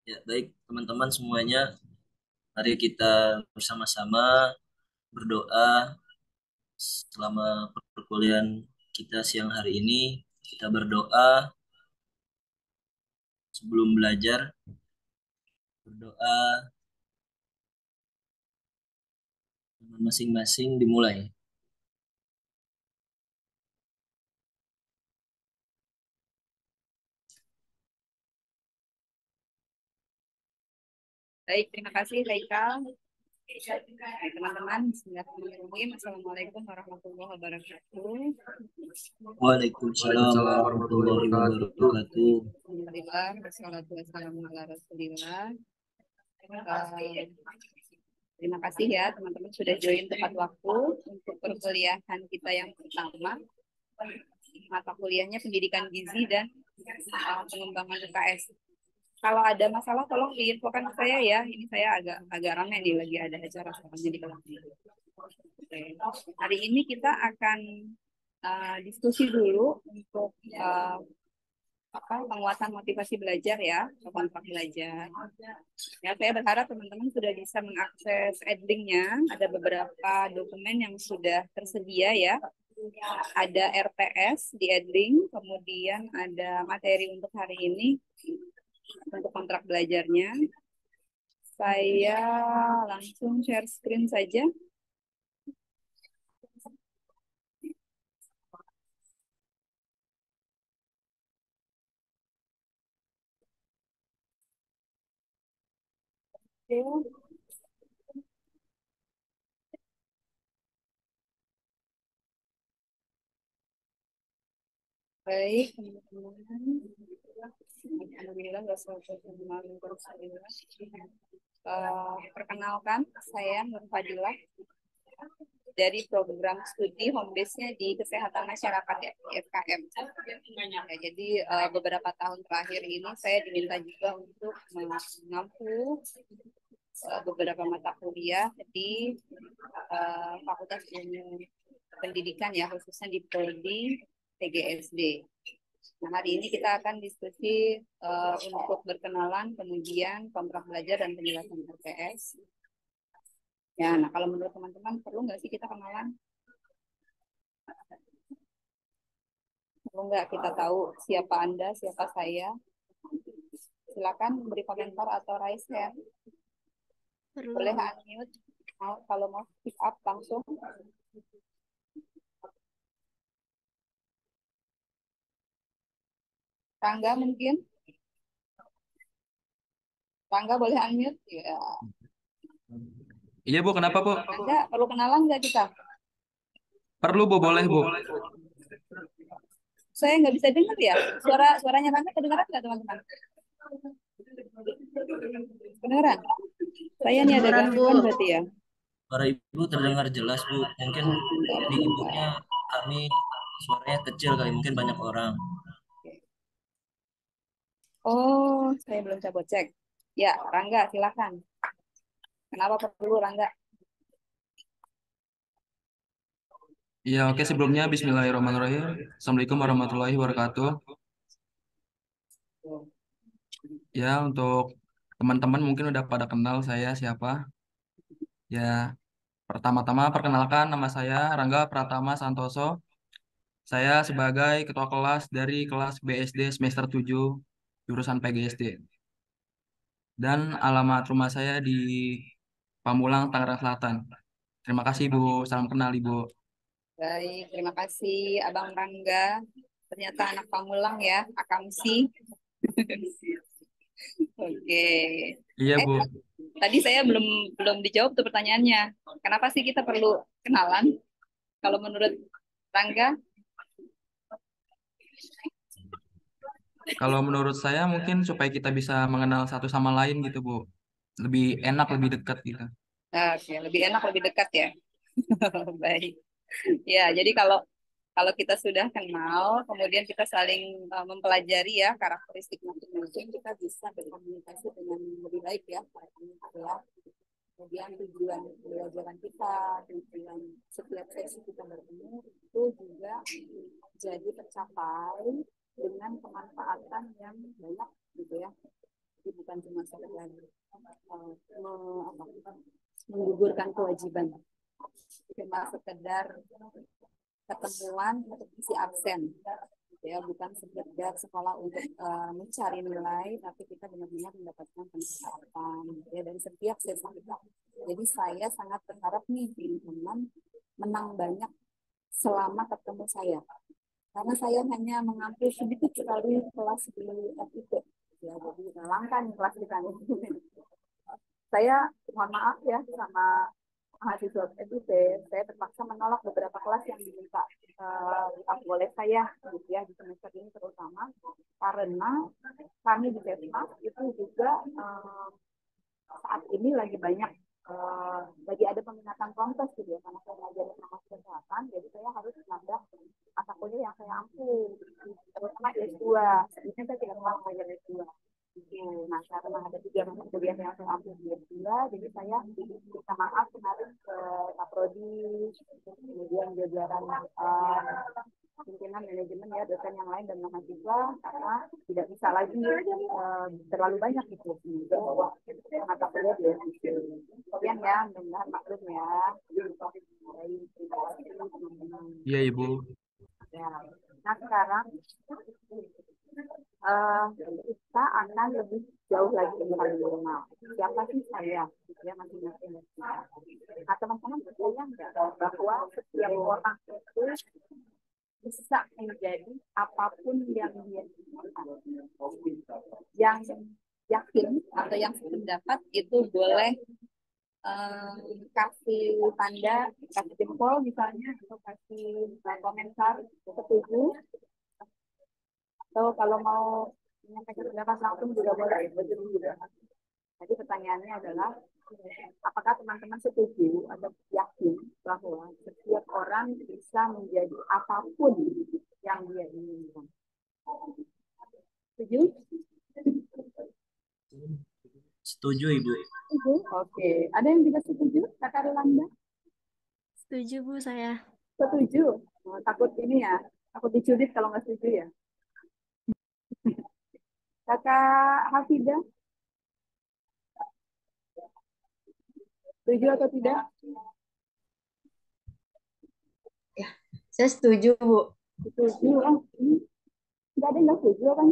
Ya, baik teman-teman semuanya. Mari kita bersama-sama berdoa selama perkuliahan kita siang hari ini. Kita berdoa sebelum belajar, berdoa dengan masing-masing dimulai. Baik, terima kasih Haikal. Baik, teman-teman, bismillahirrahmanirrahim. Assalamualaikum warahmatullahi wabarakatuh. Waalaikumsalam Waalaikumsalam warahmatullahi warahmatullahi wabarakatuh. wabarakatuh. Alhamdulillah, wassalatu wassalamu ala rasulillah. Eh, Terima kasih ya teman-teman sudah join tepat waktu untuk perkuliahan kita yang pertama. Mata kuliahnya pendidikan gizi dan pengembangan UKS. Kalau ada masalah tolong diinfokan ke saya ya. Ini saya agak agak ramai nih lagi ada acara soalnya di kelas ini. Oke. Hari ini kita akan diskusi dulu untuk penguatan motivasi belajar ya, atau kontrak belajar. Ya, saya berharap teman-teman sudah bisa mengakses Edlink-nya. Ada beberapa dokumen yang sudah tersedia ya. Ada RTS di Edlink, kemudian ada materi untuk hari ini untuk kontrak belajarnya. Saya langsung share screen saja. Oke. Baik, teman-teman. Alhamdulillah, perkenalkan, saya Nur Fadilah dari program studi home base-nya di Kesehatan Masyarakat ya, FKM. Ya, jadi beberapa tahun terakhir ini saya diminta juga untuk mengampu beberapa mata kuliah di Fakultas Ilmu Pendidikan ya, khususnya di Prodi TGSD. Nah, hari ini kita akan diskusi untuk berkenalan, kemudian kontrak belajar dan penjelasan RPS. Ya, nah kalau menurut teman-teman perlu nggak sih kita kenalan? Perlu nggak kita tahu siapa Anda, siapa saya? Silakan beri komentar atau raise hand. Perlu, Boleh Bu. unmute. Kalau mau speak up langsung. Rangga mungkin? Rangga boleh unmute? Ya. Iya Bu, kenapa Bu? Rangga, perlu kenalan nggak kita? Perlu Bu, boleh Bu. Saya nggak bisa dengar ya. Suaranya Rangga kedengaran nggak teman-teman? Kedengaran? Saya nih ada Kedengeran, Bu. gangguan berarti ya. Suara Ibu terdengar jelas, Bu. Mungkin Bentar, di ibunya bentar. kami suaranya kecil kali, mungkin banyak orang. Oh, saya belum coba cek. Ya, Rangga, silakan. Kenapa perlu Rangga? Iya, oke, sebelumnya Bismillahirrahmanirrahim. Assalamualaikum warahmatullahi wabarakatuh. Ya, untuk teman-teman mungkin udah pada kenal saya siapa. Ya, pertama-tama perkenalkan nama saya Rangga Pratama Santoso. Saya sebagai ketua kelas dari kelas BSD semester 7 jurusan PGSD. Dan alamat rumah saya di Pamulang, Tangerang Selatan. Terima kasih Bu, salam kenal Ibu. Baik, terima kasih Abang Rangga. Ternyata anak Pamulang ya, Akamsi. Oke. Iya Eh, Bu. tadi saya belum belum dijawab tuh pertanyaannya. Kenapa sih kita perlu kenalan? Kalau menurut Rangga, Kalau menurut saya mungkin supaya kita bisa mengenal satu sama lain gitu Bu. Lebih enak, lebih dekat gitu. oke, lebih enak, lebih dekat ya. Baik. Ya, jadi kalau kalau kita sudah kenal, kemudian kita saling mempelajari ya karakteristik masing-masing, kita bisa berkomunikasi dengan lebih baik ya. Ya. Kemudian tujuan pembelajaran kita, tujuan setiap sesi kita bertemu itu juga jadi tercapai dengan pemanfaatan yang banyak gitu ya. Jadi bukan bukan cuma sekedar menggugurkan kewajiban, cuma sekedar ketemuan untuk isi absen, ya bukan sekedar sekolah untuk mencari nilai, tapi kita benar-benar mendapatkan pencapaian ya dari setiap sesi kita. Jadi saya sangat berharap nih teman-teman menang banyak selama ketemu saya, karena saya hanya mengambil sedikit sekali kelas di FIP ya, jadi langka nih kelas kita nih. Saya mohon maaf ya sama mahasiswa FIP, saya terpaksa menolak beberapa kelas yang diminta oleh saya gitu ya di semester ini, terutama karena kami di Kesmas itu juga saat ini lagi banyak lagi ada peminatan kontes gitu ya, karena saya belajar informasi kesehatan, jadi saya harus menambah mata kuliah yang saya ampuh, terutama S2. Ini saya tidak mau belajar S2. Nah, karena ada 3 mata kuliah yang saya ambil di S2, jadi saya minta maaf kemarin ke Kaprodi, kemudian jajaran pimpinan manajemen ya, dosen yang lain dan mahasiswa, karena tidak bisa lagi terlalu banyak gitu mata kuliah di S2. Kemudian ya, mudah-mudahan maklum ya. Baik, terima kasih teman-teman. Iya, Ibu. Ya. Nah, sekarang kita akan lebih jauh lagi tentang normal. Siapa sih saya? Ya, masing-masing. Nah, teman-teman percaya nggak bahwa setiap orang itu bisa menjadi apapun yang dia inginkan? Yang yakin atau yang sependapat itu boleh kasih tanda, kasih jempol misalnya, atau kasih komentar setuju, atau kalau mau menyampaikan pendapat langsung juga boleh. Jadi pertanyaannya adalah, apakah teman-teman setuju atau yakin bahwa setiap orang bisa menjadi apapun yang dia inginkan? Setuju? Setuju, Ibu. Setuju? Oke. Ada yang tidak setuju? Kakak Rolanda? Setuju Bu saya. Setuju. Oh, takut ini ya, takut dicubit kalau nggak setuju ya. Kakak Hafidah? Setuju atau tidak? Saya setuju, Bu. Setuju. Oh, nggak ada yang nggak setuju kan?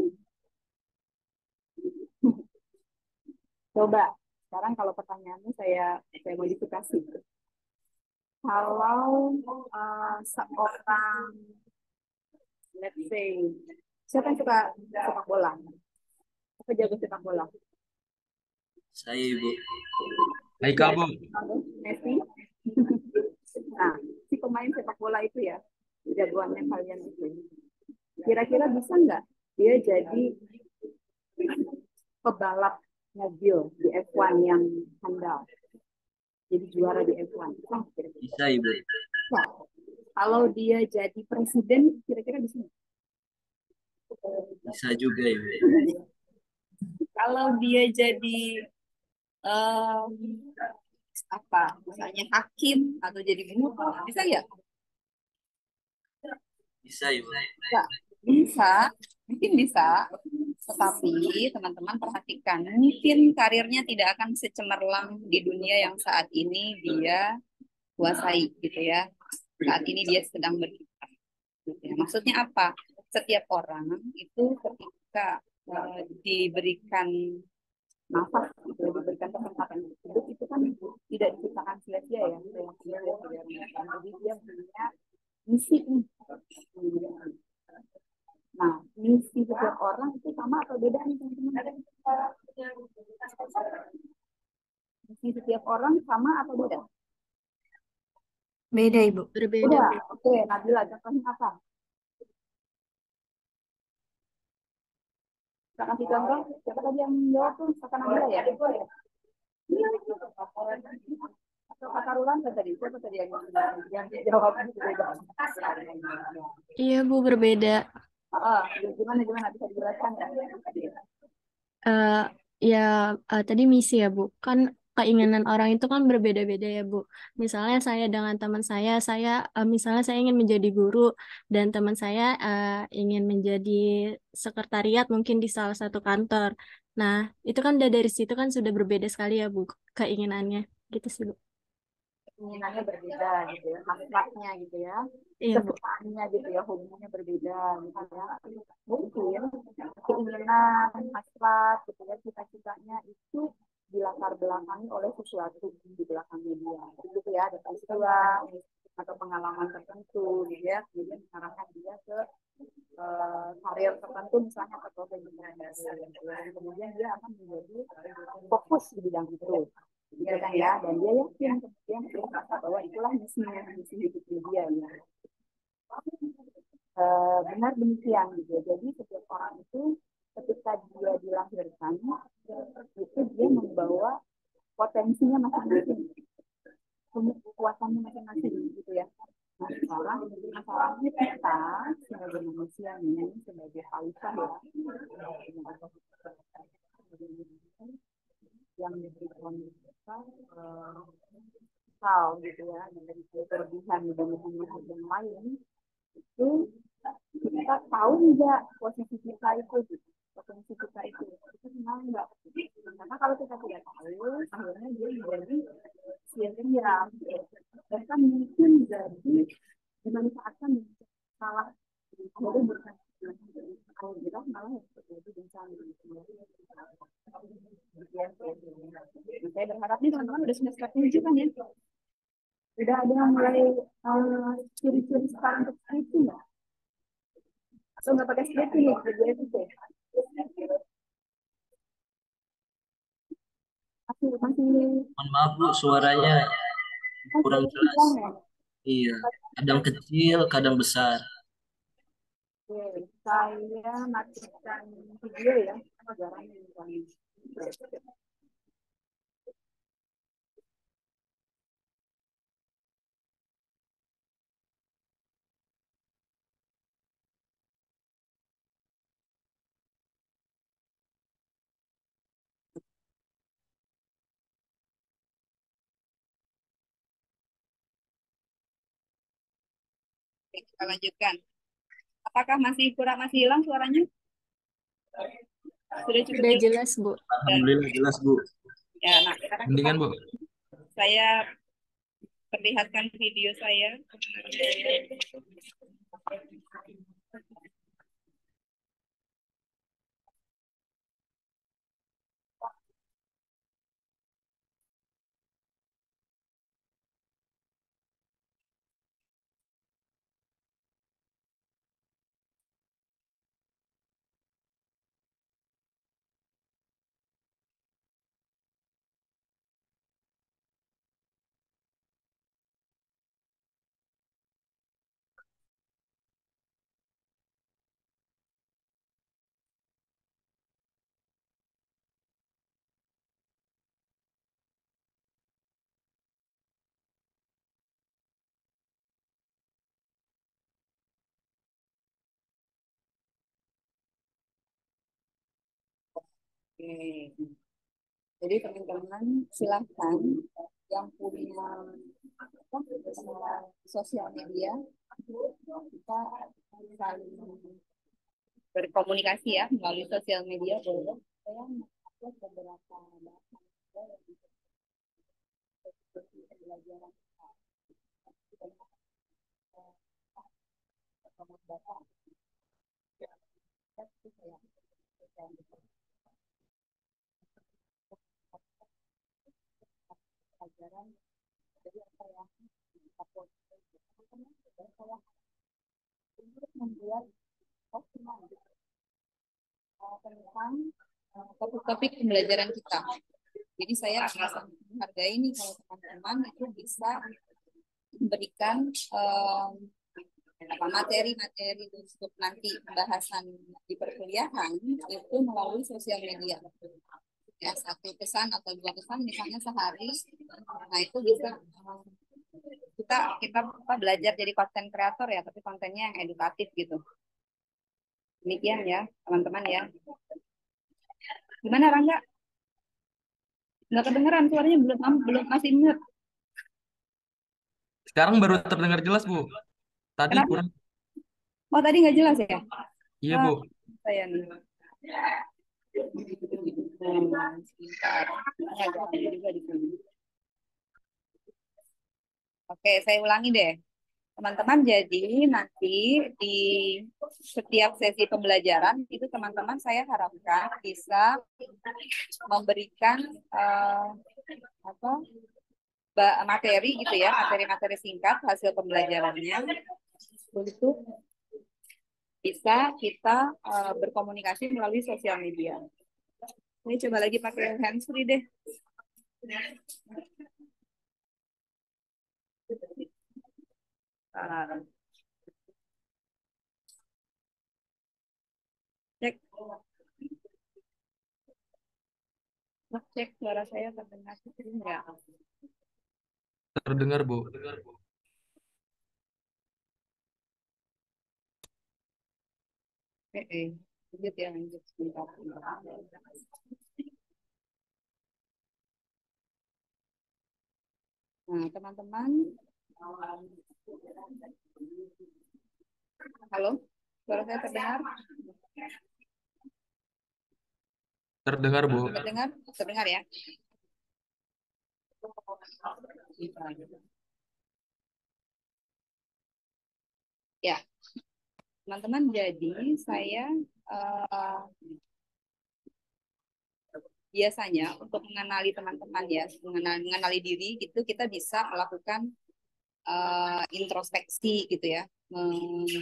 Coba. Sekarang kalau pertanyaannya saya modifikasi. Kalau seorang, let's say, siapa yang suka sepak bola? Apa jago sepak bola? Saya, Ibu. Haikal, Bu. Messi. Nah, si pemain sepak bola itu ya, jagoannya kalian itu. Kira-kira bisa nggak dia jadi pebalap mobil di F1 yang handal? Jadi juara di F1. Bisa, Ibu. Nah, kalau dia jadi presiden, kira-kira bisa nggak? Bisa juga, Ibu. Kalau dia jadi apa, misalnya hakim atau jadi guru, bisa ya? Bisa, Ibu. Bisa, mungkin bisa. Tetapi teman-teman perhatikan, mungkin karirnya tidak akan secemerlang di dunia yang saat ini dia kuasai gitu ya. Saat ini dia sedang berkiprah. Gitu ya. Maksudnya apa? Setiap orang itu ketika diberikan nafas, gitu, diberikan kesempatan hidup, itu kan tidak diciptakan sia-sia ya. Jadi dia punya misi. Nah, misi setiap orang itu sama atau beda nih teman-teman? Misi setiap orang sama atau beda? Beda, Ibu. Berbeda Bu. Oke, Nabila, contohnya apa? Kita kasih contoh. Siapa tadi yang jawab tuh? Kakak Nabila ya? Iya, itu. Atau Kakak Rulan tadi? Siapa tadi yang jawab? Iya Bu, berbeda. Gimana bisa dijelaskan ya? Eh ya tadi misi ya Bu. Kan keinginan orang itu kan berbeda-beda ya Bu. Misalnya saya dengan teman saya misalnya saya ingin menjadi guru dan teman saya ingin menjadi sekretariat mungkin di salah satu kantor. Nah, itu kan udah dari situ kan sudah berbeda sekali ya Bu keinginannya. Gitu sih Bu. Keinginannya berbeda gitu ya, hasratnya gitu ya, Iya Bu. kesukaannya gitu ya, hobinya berbeda gitu ya. Mungkin keinginan, hasrat gitu ya, cita-citanya itu dilatar belakangi oleh sesuatu di belakangnya dia. Gitu ya, ada peristiwa atau pengalaman tertentu gitu ya, kemudian mengarahkan dia ke karir tertentu misalnya atau profesi gitu ya. Dan kemudian dia akan menjadi fokus di bidang itu gitu kan ya, dan dia yakin kemudian dia merasa bahwa itulah misi hidup dia ya. Benar demikian gitu. Jadi setiap orang itu ketika dia dilahirkan itu dia membawa potensinya masing-masing, punya kekuatannya masing-masing gitu ya. Nah sekarang masalahnya kita sebagai manusia nih, sebagai khalifah ya, yang diberikan kita hal gitu ya, dari kelebihan dibandingkan yang lain itu kita tahu nggak posisi kita itu gitu. Potensi kita itu kenal nggak, karena kalau kita tidak tahu akhirnya dia menjadi sia-sia, bahkan mungkin jadi dimanfaatkan salah, jadi bukan kalau kita malah terjadi bencana. Saya berharap nih teman-teman udah semester 7 kan ya, udah ada yang mulai ciri-ciri sekarang untuk skripsi nggak? Atau nggak pakai skripsi nih, kerja itu deh. Masih Mohon maaf Bu, suaranya kurang jelas. hilang ya. Iya, kadang kecil, kadang besar. Oke, saya matikan video ya, jarang yang kita lanjutkan. Apakah masih hilang suaranya? Sudah cukup Udah jelas. jelas Bu. Alhamdulillah jelas Bu. Ya, nah sekarang Mendingan Bu. saya perlihatkan video saya. Oke. Jadi teman-teman silahkan yang punya sosial media, kita saling berkomunikasi ya melalui sosial media, boleh saya mengupload beberapa bahasan yang bisa pembelajaran data pelajaran dari apa yang upload saya untuk membuat optimal tentang topik-topik pembelajaran kita. Jadi saya akan sangat menghargai ini kalau teman-teman itu bisa memberikan materi-materi untuk nanti pembahasan di perkuliahan itu melalui sosial media. Ya, satu pesan atau dua pesan misalnya sehari, nah itu bisa kita belajar jadi konten kreator ya, tapi kontennya yang edukatif gitu. Demikian ya teman-teman ya. Gimana Rangga? Nggak kedengeran suaranya, belum masih mute. Sekarang baru terdengar jelas Bu. Tadi Kenapa? kurang. Oh tadi nggak jelas ya? Iya Bu. Saya nih. Sebentar. Ini agak ada juga di sini. Oke, saya ulangi deh. Teman-teman, jadi nanti di setiap sesi pembelajaran itu teman-teman saya harapkan bisa memberikan apa materi gitu ya, materi-materi singkat hasil pembelajarannya untuk bisa kita berkomunikasi melalui sosial media. Ini coba lagi pakai handsfree deh. Cek. Cek suara saya terdengar enggak? Terdengar, Bu. Lanjut ya, lanjut sebentar. Nah, teman-teman, halo, suara saya terdengar? Terdengar, Bu. Terdengar? Terdengar ya? Ya, teman-teman, jadi saya biasanya untuk mengenali teman-teman ya, mengenali diri gitu, kita bisa melakukan introspeksi gitu ya,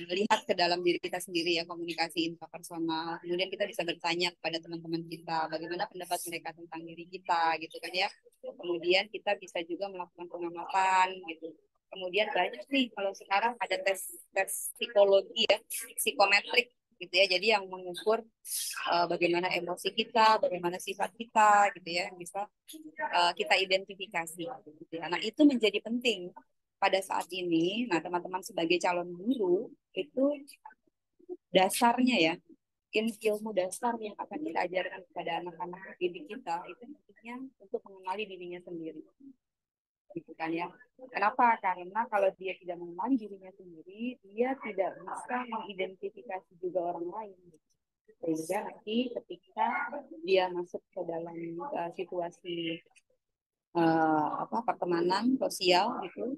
melihat ke dalam diri kita sendiri ya, komunikasi intrapersonal. Kemudian kita bisa bertanya kepada teman-teman kita bagaimana pendapat mereka tentang diri kita gitu kan ya. Kemudian kita bisa juga melakukan pengamatan gitu. Kemudian banyak nih kalau sekarang ada tes psikologi ya, psikometrik gitu ya. Jadi yang mengukur bagaimana emosi kita, bagaimana sifat kita gitu ya, yang bisa kita identifikasi gitu ya. Nah, itu menjadi penting pada saat ini. Nah, teman-teman sebagai calon guru itu dasarnya ya, ilmu dasar yang akan kita ajarkan kepada anak-anak didik kita itu pentingnya untuk mengenali dirinya sendiri. Gitu kan ya. Kenapa? Karena kalau dia tidak mengenali dirinya sendiri, dia tidak bisa mengidentifikasi juga orang lain. Sehingga nanti ketika dia masuk ke dalam situasi pertemanan sosial gitu,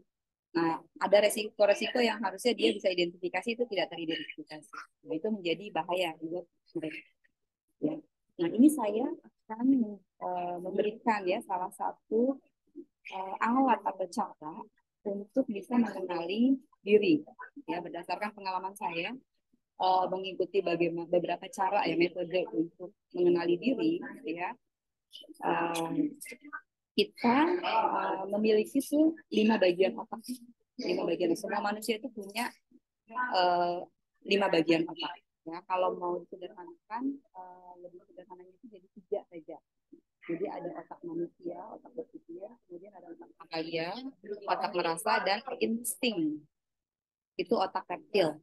nah ada resiko-resiko yang harusnya dia bisa identifikasi itu tidak teridentifikasi. Nah, itu menjadi bahaya buat mereka. Ya. Nah, ini saya akan memberikan ya salah satu alat atau cara untuk bisa mengenali diri ya berdasarkan pengalaman saya mengikuti bagaimana beberapa cara ya metode untuk mengenali diri ya. Kita memiliki tuh 5 bagian otak. 5 bagian. Semua manusia itu punya 5 bagian otak. Ya, kalau mau disederhanakan, lebih sederhananya itu jadi 3 saja. Jadi ada otak manusia, otak berpikir, kemudian ada otak akalia, otak merasa, dan insting. Itu otak reptil.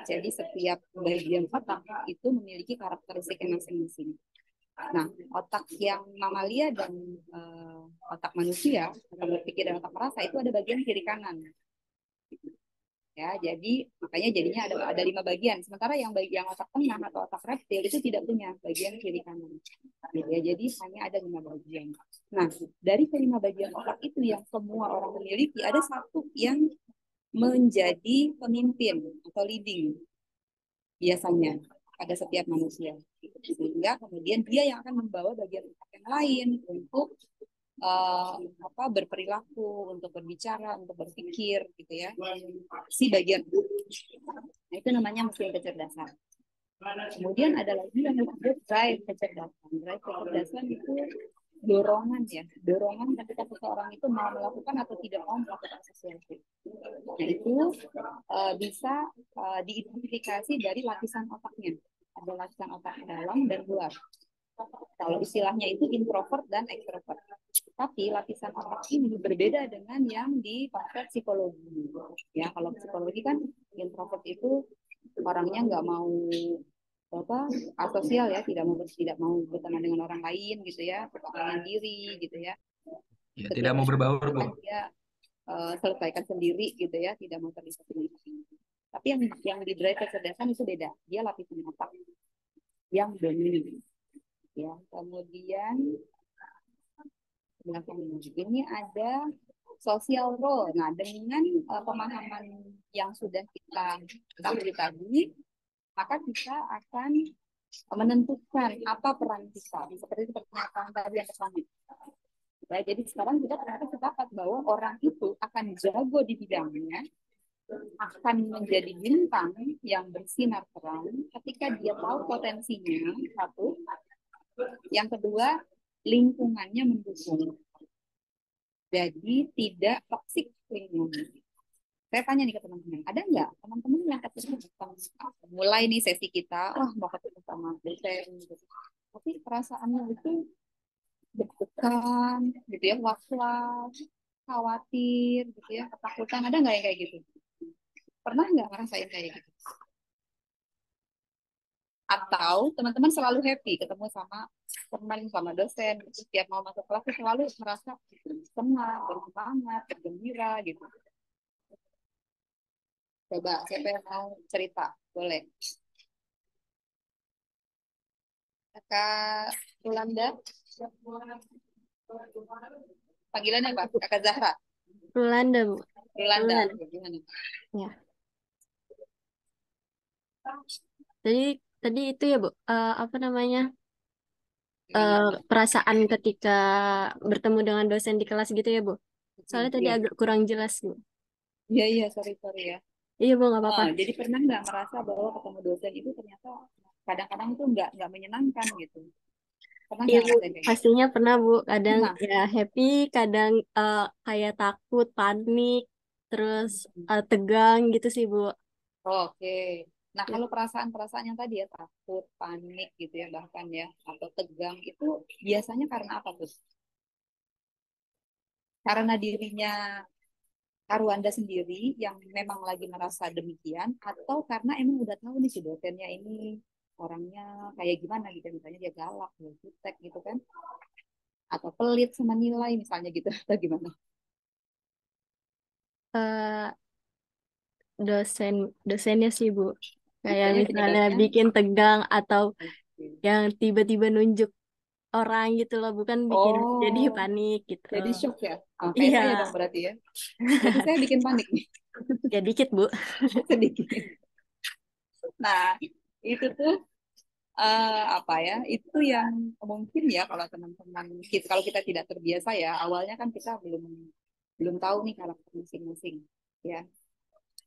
Jadi setiap bagian otak itu memiliki karakteristik masing-masing. Nah, otak yang mamalia dan otak manusia, otak berpikir dan otak merasa itu ada bagian kiri kanan. Ya, jadi makanya jadinya ada 5 bagian. Sementara yang otak tengah atau otak reptil itu tidak punya bagian kiri kanan. Ya, jadi hanya ada 5 bagian. Nah, dari kelima bagian otak itu yang semua orang memiliki, ada satu yang menjadi pemimpin atau leading biasanya pada setiap manusia. Sehingga kemudian dia yang akan membawa bagian otak yang lain untuk berperilaku, untuk berbicara, untuk berpikir gitu ya. Si bagian nah, itu namanya mesin kecerdasan. Kemudian ada lagi yang disebut drive kecerdasan. Drive kecerdasan itu dorongan ya, dorongan ketika seseorang itu mau melakukan atau tidak mau melakukan sesuatu. Nah, itu bisa diidentifikasi dari lapisan otaknya. Ada lapisan otak dalam dan luar. Kalau istilahnya itu introvert dan extrovert. Tapi lapisan otak ini berbeda dengan yang di konsep psikologi. Ya, kalau psikologi kan introvert itu orangnya nggak mau asosial ya, tidak mau berteman dengan orang lain gitu ya, perkembangan diri gitu ya. Ya, tidak mau berbaur, Bu. Dia selesaikan sendiri gitu ya, tidak mau terlibat sendiri. Tapi yang di drive kecerdasan itu beda. Dia lapisan otak yang dominan. ya. Kemudian belakang ini ada social role. Nah, dengan pemahaman yang sudah kita ketahui tadi, maka kita akan menentukan apa peran kita. Seperti pernyataan tadi yang pertama. Ya, jadi sekarang kita ternyata sepakat bahwa orang itu akan jago di bidangnya, akan menjadi bintang yang bersinar terang ketika dia tahu potensinya, satu. Yang kedua, lingkungannya mendukung. Jadi tidak toksik lingkungan. Saya tanya nih ke teman-teman, ada nggak teman-teman yang ketemu mulai nih sesi kita, mau ketemu sama dosen, gitu. Tapi perasaannya itu deg-degan, gitu ya, was-was, khawatir, gitu ya, ketakutan, ada nggak yang kayak gitu? Pernah nggak ngerasain kayak gitu? Atau teman-teman selalu happy ketemu sama teman, sama dosen, setiap mau masuk kelas tuh selalu merasa senang, bersemangat, bergembira, gitu. Coba, siapa yang mau cerita? Boleh. Kakak Yolanda, panggilannya apa? Kakak Zahra, Belanda, Bu. Yolanda, Belanda. gimana? Ya. Tadi tadi itu ya, Bu. Apa namanya? Perasaan ketika bertemu dengan dosen di kelas gitu ya, Bu. Soalnya tadi Iya, agak kurang jelas, Bu. iya, sorry ya. Iya, Bu, nggak apa-apa. Jadi pernah nggak merasa bahwa ketemu dosen itu ternyata kadang-kadang tuh nggak menyenangkan gitu? Pernah Iya, nggak Bu. ngerasain kayak gitu? Pastinya pernah, Bu. Kadang Pernah. ya happy, kadang kayak takut, panik, terus tegang gitu sih, Bu. Oke. Nah, Ya. kalau perasaan-perasaan yang tadi ya, takut, panik gitu ya bahkan ya, atau tegang itu biasanya karena apa tuh? Karena dirinya Arwanda sendiri yang memang lagi merasa demikian, atau karena emang udah tahu nih si dosennya ini orangnya kayak gimana gitu, misalnya dia galak, dia jutek gitu kan, atau pelit sama nilai misalnya gitu, atau gimana? Eh, dosen Dosennya sih, Bu. Kayak Misalnya misalnya penyebabnya, bikin tegang atau oke. yang tiba-tiba nunjuk orang gitu loh, bukan bikin jadi Oh, panik gitu. jadi shock ya? Kayak Iya, saya dong berarti ya. Berarti saya bikin panik nih, ya dikit, Bu. sedikit. Nah, itu tuh apa ya? Itu yang mungkin ya kalau teman-teman kita, kalau kita tidak terbiasa ya, awalnya kan kita belum belum tahu nih karakter masing-masing. Ya,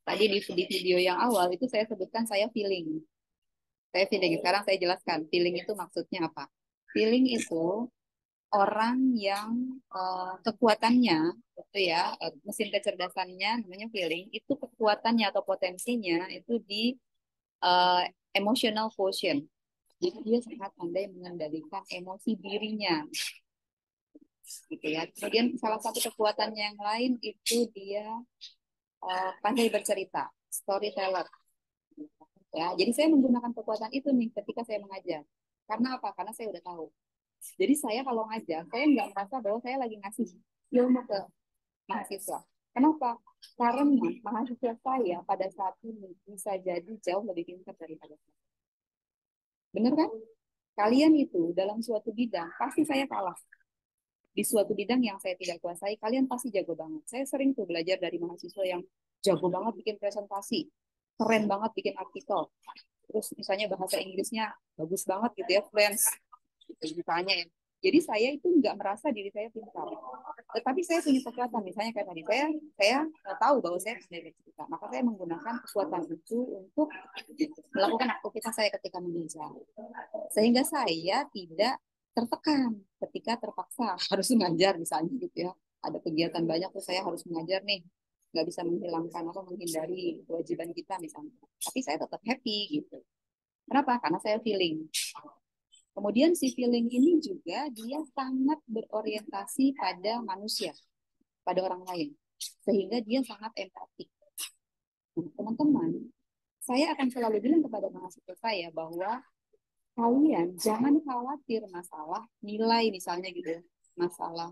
tadi di video yang awal itu saya sebutkan saya feeling. Saya feeling. Sekarang saya jelaskan feeling itu maksudnya apa. Feeling itu orang yang kekuatannya itu ya, mesin kecerdasannya namanya feeling, itu kekuatannya atau potensinya itu di eh, emotional quotient. Jadi dia sangat pandai mengendalikan emosi dirinya, gitu ya. Kemudian salah satu kekuatannya yang lain itu dia pandai bercerita, storyteller. Ya, jadi saya menggunakan kekuatan itu nih ketika saya mengajar. Karena apa? Karena saya udah tahu. Jadi saya kalau ngajar, saya nggak merasa bahwa saya lagi ngasih ilmu ke mahasiswa. Kenapa? Karena mahasiswa saya pada saat ini bisa jadi jauh lebih pintar daripada saya. Benar kan? Kalian itu dalam suatu bidang pasti saya kalah. Di suatu bidang yang saya tidak kuasai, kalian pasti jago banget. Saya sering tuh belajar dari mahasiswa yang jago banget bikin presentasi, keren banget bikin artikel. Terus misalnya bahasa Inggrisnya bagus banget gitu ya, Friends. Misalnya ya. Jadi saya itu nggak merasa diri saya pintar. Tetapi saya punya kekuatan, misalnya kayak tadi, saya tahu bahwa saya bisa bercerita. Maka saya menggunakan kekuatan itu untuk melakukan aktivitas saya ketika mengajar. Sehingga saya tidak tertekan ketika terpaksa harus mengajar misalnya gitu ya. Ada kegiatan banyak tuh saya harus mengajar nih. Nggak bisa menghilangkan atau menghindari kewajiban kita misalnya. Tapi saya tetap happy gitu. Kenapa? Karena saya feeling. Kemudian si feeling ini juga dia sangat berorientasi pada manusia, pada orang lain. Sehingga dia sangat empatik. Nah, teman-teman, saya akan selalu bilang kepada mahasiswa saya bahwa kalian jangan khawatir masalah nilai misalnya gitu, masalah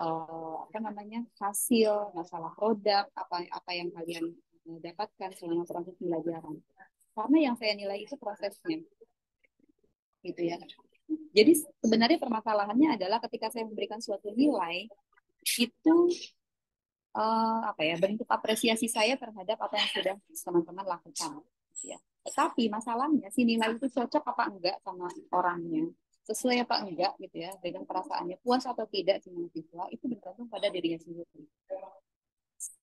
apa namanya hasil, masalah produk, apa yang kalian dapatkan selama proses pembelajaran. Karena yang saya nilai itu prosesnya, gitu ya. Jadi sebenarnya permasalahannya adalah ketika saya memberikan suatu nilai, itu apa ya, bentuk apresiasi saya terhadap apa yang sudah teman-teman lakukan. Ya. Tetapi masalahnya si nilai itu cocok apa enggak sama orangnya, sesuai apa enggak gitu ya, dengan perasaannya, puas atau tidak si mahasiswa, itu bergantung pada dirinya sendiri.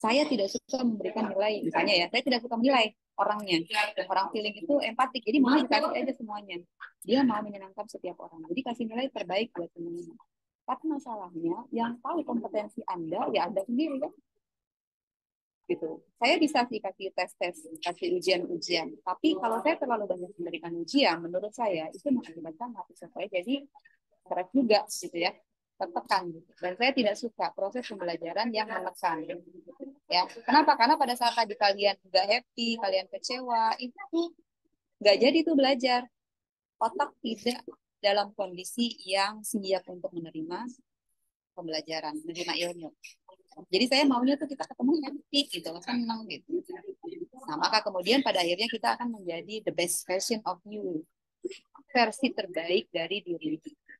Saya tidak suka memberikan nilai, misalnya ya, saya tidak suka menilai orangnya. Orang feeling itu empatik, jadi mau dikasih aja semuanya. Dia mau menyenangkan setiap orang. Jadi kasih nilai terbaik buat semuanya. Tapi masalahnya, yang tahu kompetensi Anda, ya Anda sendiri kan. Gitu. Saya bisa sih kasih tes-tes, kasih ujian-ujian. Tapi kalau saya terlalu banyak memberikan ujian, menurut saya itu mengakibatkan mahasiswa saya jadi stres juga, gitu ya, tertekan. Gitu. Dan saya tidak suka proses pembelajaran yang menekan. Ya, kenapa? Karena pada saat tadi kalian nggak happy, kalian kecewa, itu nggak jadi tuh belajar. Otak tidak dalam kondisi yang siap untuk menerima pembelajaran, menerima ilmu. Jadi saya maunya tuh kita ketemu happy gitu, senang gitu. Nah, maka kemudian pada akhirnya kita akan menjadi the best version of you, versi terbaik dari diri kita.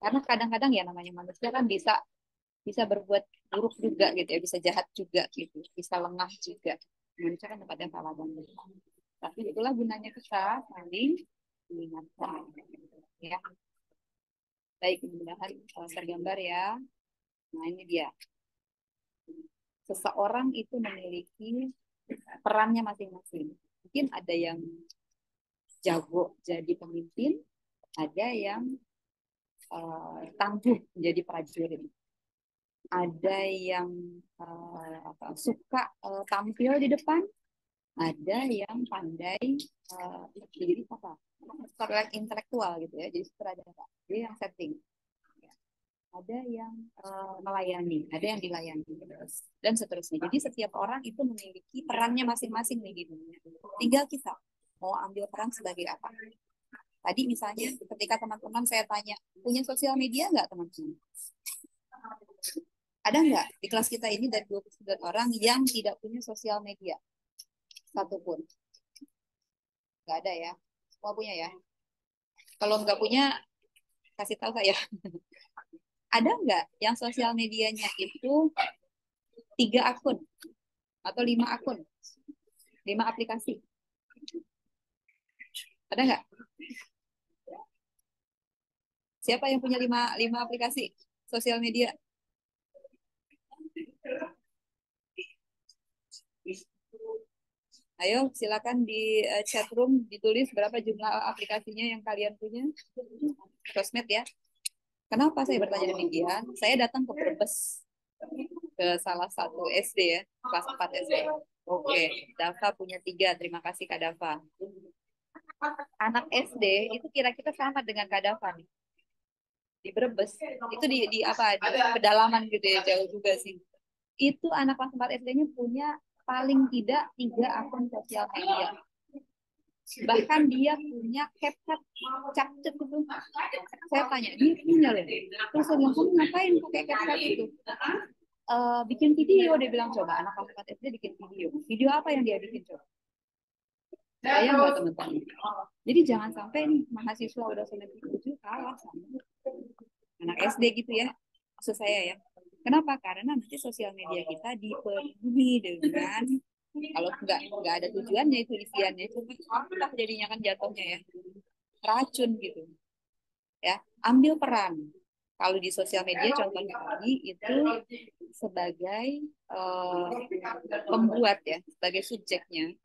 Karena kadang-kadang ya namanya manusia kan bisa berbuat buruk juga gitu ya, bisa jahat juga gitu, bisa lengah juga. Manusia kan tempat yang salah banget. Tapi itulah gunanya kita saling mengingatkan. Ya, baik, mudah-mudahan tergambar ya. Nah ini dia. Seseorang itu memiliki perannya masing-masing. Mungkin ada yang jago jadi pemimpin, ada yang tangguh menjadi prajurit, ada yang suka tampil di depan, ada yang pandai jadi apa? Intelektual gitu ya, jadi sutradara, dia yang setting. Ada yang melayani, ada yang dilayani, dan seterusnya. Jadi setiap orang itu memiliki perannya masing-masing nih di dunia. Tinggal kita mau ambil peran sebagai apa. Tadi misalnya ketika teman-teman saya tanya, punya sosial media nggak teman-teman? Ada nggak di kelas kita ini dari 29 orang yang tidak punya sosial media? Satupun. Nggak ada ya? Semua punya ya? Kalau nggak punya, kasih tahu saya. Ada nggak yang sosial medianya itu 3 akun atau 5 akun, 5 aplikasi? Ada nggak? Siapa yang punya 5 aplikasi sosial media? Ayo silakan di chat room ditulis berapa jumlah aplikasinya yang kalian punya. Sosmed ya. Kenapa saya bertanya demikian? Saya datang ke Brebes, ke salah satu SD ya, kelas 4 SD. Oke, Dava punya 3. Terima kasih Kak Dava. Anak SD itu kira-kira sama dengan Kak Dava nih. Di Brebes. Itu di apa? Di pedalaman gitu ya, jauh juga sih. Itu anak kelas 4 SD-nya punya paling tidak 3 akun sosial media. Bahkan dia punya CapCut, CapCut itu. Saya tanya, dia punya loh. Terus saya bilang, kamu ngapain pakai CapCut itu? Bikin video, dia bilang, coba anak kelas 4 SD bikin video. Video apa yang dia bikin coba? Saya nggak teman-teman. Jadi jangan sampai nih mahasiswa udah 97 kalah sama anak SD gitu ya. Maksud saya ya. Kenapa? Karena nanti sosial media kita dipenuhi dengan kalau nggak ada tujuannya itu isiannya itu apa jadinya kan jatuhnya ya racun gitu ya. Ambil peran kalau di sosial media contohnya tadi itu sebagai pembuat ya, sebagai subjeknya,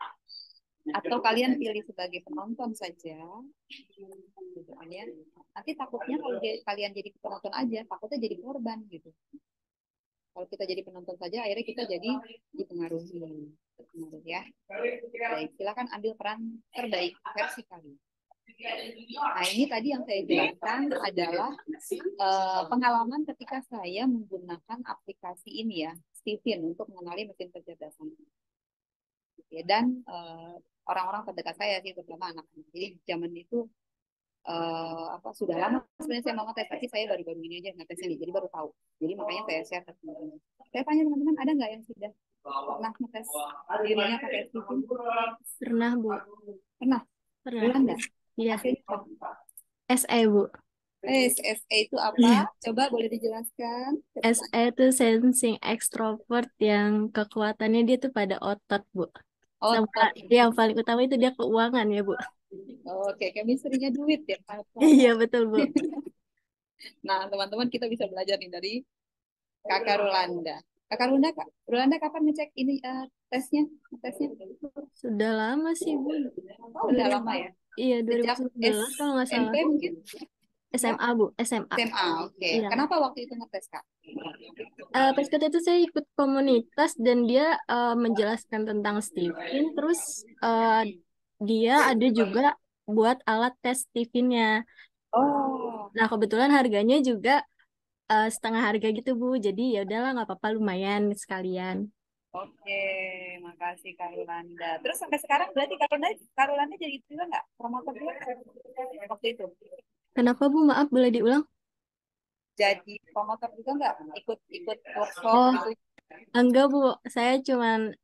atau kalian pilih sebagai penonton saja gitu kan ya. Nanti takutnya kalau kalian jadi penonton aja takutnya jadi korban gitu. Kalau kita jadi penonton saja, akhirnya kita jadi dipengaruhi ya. Baik, silakan ambil peran terbaik versi kalian. Nah, ini tadi yang saya jelaskan adalah pengalaman ketika saya menggunakan aplikasi ini ya, Steven, untuk mengenali mesin kecerdasan. Ya, dan orang-orang terdekat saya sih, terutama anak-anak. Jadi zaman itu sudah lama sebenarnya saya mau ngetes, tapi saya baru-baru ini aja ngetesnya nih, jadi baru tahu. Jadi makanya saya share ke teman-teman. Saya tanya teman-teman, ada nggak yang sudah pernah ngetes dirinya pakai Steven? Pernah, Bu. Pernah? Pernah. Bulan nggak? Iya. Hasilnya apa? SE, Bu. SSE itu apa? Iya. Coba boleh dijelaskan? SE itu sensing extrovert yang kekuatannya dia tuh pada otot, Bu. Sama Otot. yang paling utama itu dia keuangan ya, Bu. Oke, chemistry-nya duit ya. Iya, betul, Bu. Nah, teman-teman kita bisa belajar nih dari Kakak Rolanda. Kakak Rolanda kapan ngecek ini tesnya? Tesnya? Sudah lama sih, Bu. Oh, udah lama 2000, ya. iya, Sejak 2019 kalau nggak SMP salah. mungkin? Enggak? SMA, Bu. SMA. SMA, oke. Iya. Kenapa waktu itu ngetes, Kak? Pas kata itu saya ikut komunitas dan dia menjelaskan tentang Stephen. Terus dia ada juga buat alat tes Stephen-nya. Oh, Nah, kebetulan harganya juga setengah harga gitu, Bu. Jadi ya udahlah nggak apa-apa, lumayan sekalian. oke. Makasih Kak Rolanda. Terus sampai sekarang berarti Kak Rolanda jadi itu juga nggak? Promotor juga nggak? Waktu itu. Kenapa, Bu? Maaf, boleh diulang? Jadi promotor juga nggak? Ikut workshop Oh, gitu. enggak, Bu. Saya cuman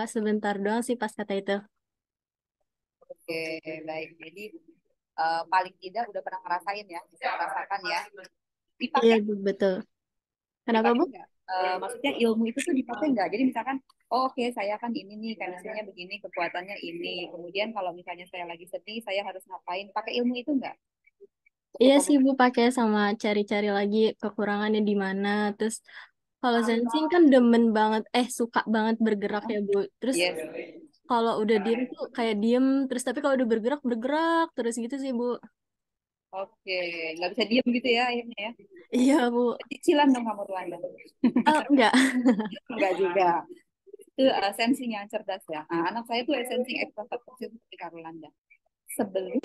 sebentar doang sih pas kata itu. Oke, baik. Jadi paling tidak udah pernah ngerasain ya, bisa merasakan ya. Iya, Dipakai, Bu, betul. Kenapa, dipakai Bu? nggak? Maksudnya ilmu itu tuh dipakai nggak? Jadi misalkan, oh, oke saya kan ini nih, chemistry-nya begini, kekuatannya ini. Kemudian kalau misalnya saya lagi sedih, saya harus ngapain? Pakai ilmu itu nggak? Untuk Iya sih, pembukaan. Bu, pakai sama cari-cari lagi kekurangannya di mana. Terus kalau sensing kan demen banget, suka banget bergerak ya, Bu. Terus Yes. kalau udah diem tuh kayak diem, terus tapi kalau udah bergerak, bergerak terus gitu sih, Bu. Oke, nggak bisa diem gitu ya akhirnya ya. Iya, Bu. Cicilan dong kamu Rwanda. Enggak. Enggak juga. Itu sensing yang cerdas ya. Nah, anak saya tuh sensing ekstrovert persis seperti Karolanda. Sebelum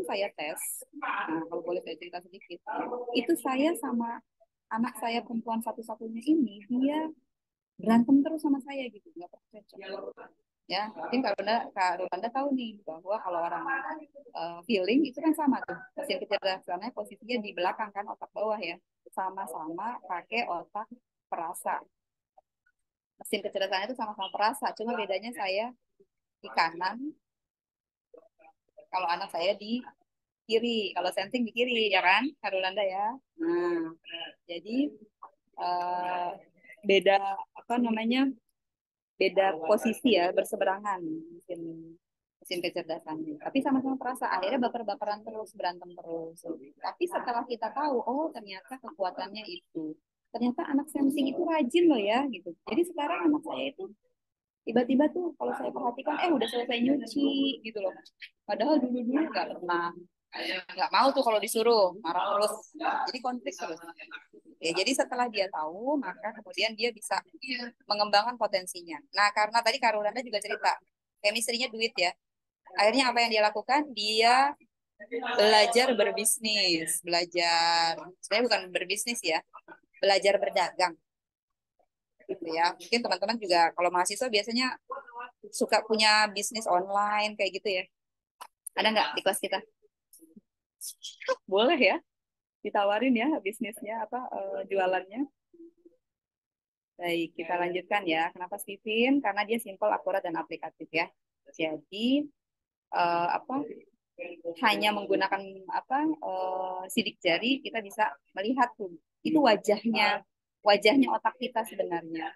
saya tes, nah, kalau boleh saya cerita sedikit, itu saya sama anak saya perempuan satu-satunya ini, dia berantem terus sama saya gitu, nggak pernah cocok. Ya, mungkin Kak Rolanda tahu nih bahwa kalau orang feeling itu kan sama tuh. Mesin kecerdasannya posisinya di belakang kan, otak bawah ya. Sama-sama pakai otak perasa. Mesin kecerdasannya itu sama-sama perasa, cuma bedanya saya di kanan, kalau anak saya di kiri, kalau sensing di kiri ya kan, Karolanda ya. Nah, jadi eh, beda apa namanya, beda posisi ya, berseberangan mesin mesin kecerdasannya. Tapi sama-sama perasa, akhirnya baper-baperan terus, berantem terus. Tapi setelah kita tahu, oh ternyata kekuatannya itu, ternyata anak sensing itu rajin loh ya gitu. Jadi sekarang anak saya itu tiba-tiba tuh kalau saya perhatikan udah selesai nyuci gitu loh, padahal dulu-dulu nggak pernah, nggak mau tuh kalau disuruh, marah terus, jadi konflik terus ya. Jadi setelah dia tahu, maka kemudian dia bisa mengembangkan potensinya. Nah, karena tadi Karolanda juga cerita chemistry-nya duit ya, akhirnya apa yang dia lakukan, dia belajar berbisnis, belajar sebenarnya bukan berbisnis ya, belajar berdagang gitu ya. Mungkin teman-teman juga kalau mahasiswa biasanya suka punya bisnis online kayak gitu ya. Ada nggak di kelas kita? Boleh ya, ditawarin ya bisnisnya apa, jualannya. Baik, kita lanjutkan ya. Kenapa Steven? Karena dia simpel, akurat, dan aplikatif ya. Jadi apa? Hanya menggunakan apa, sidik jari kita bisa melihat tuh. Itu wajahnya otak kita sebenarnya.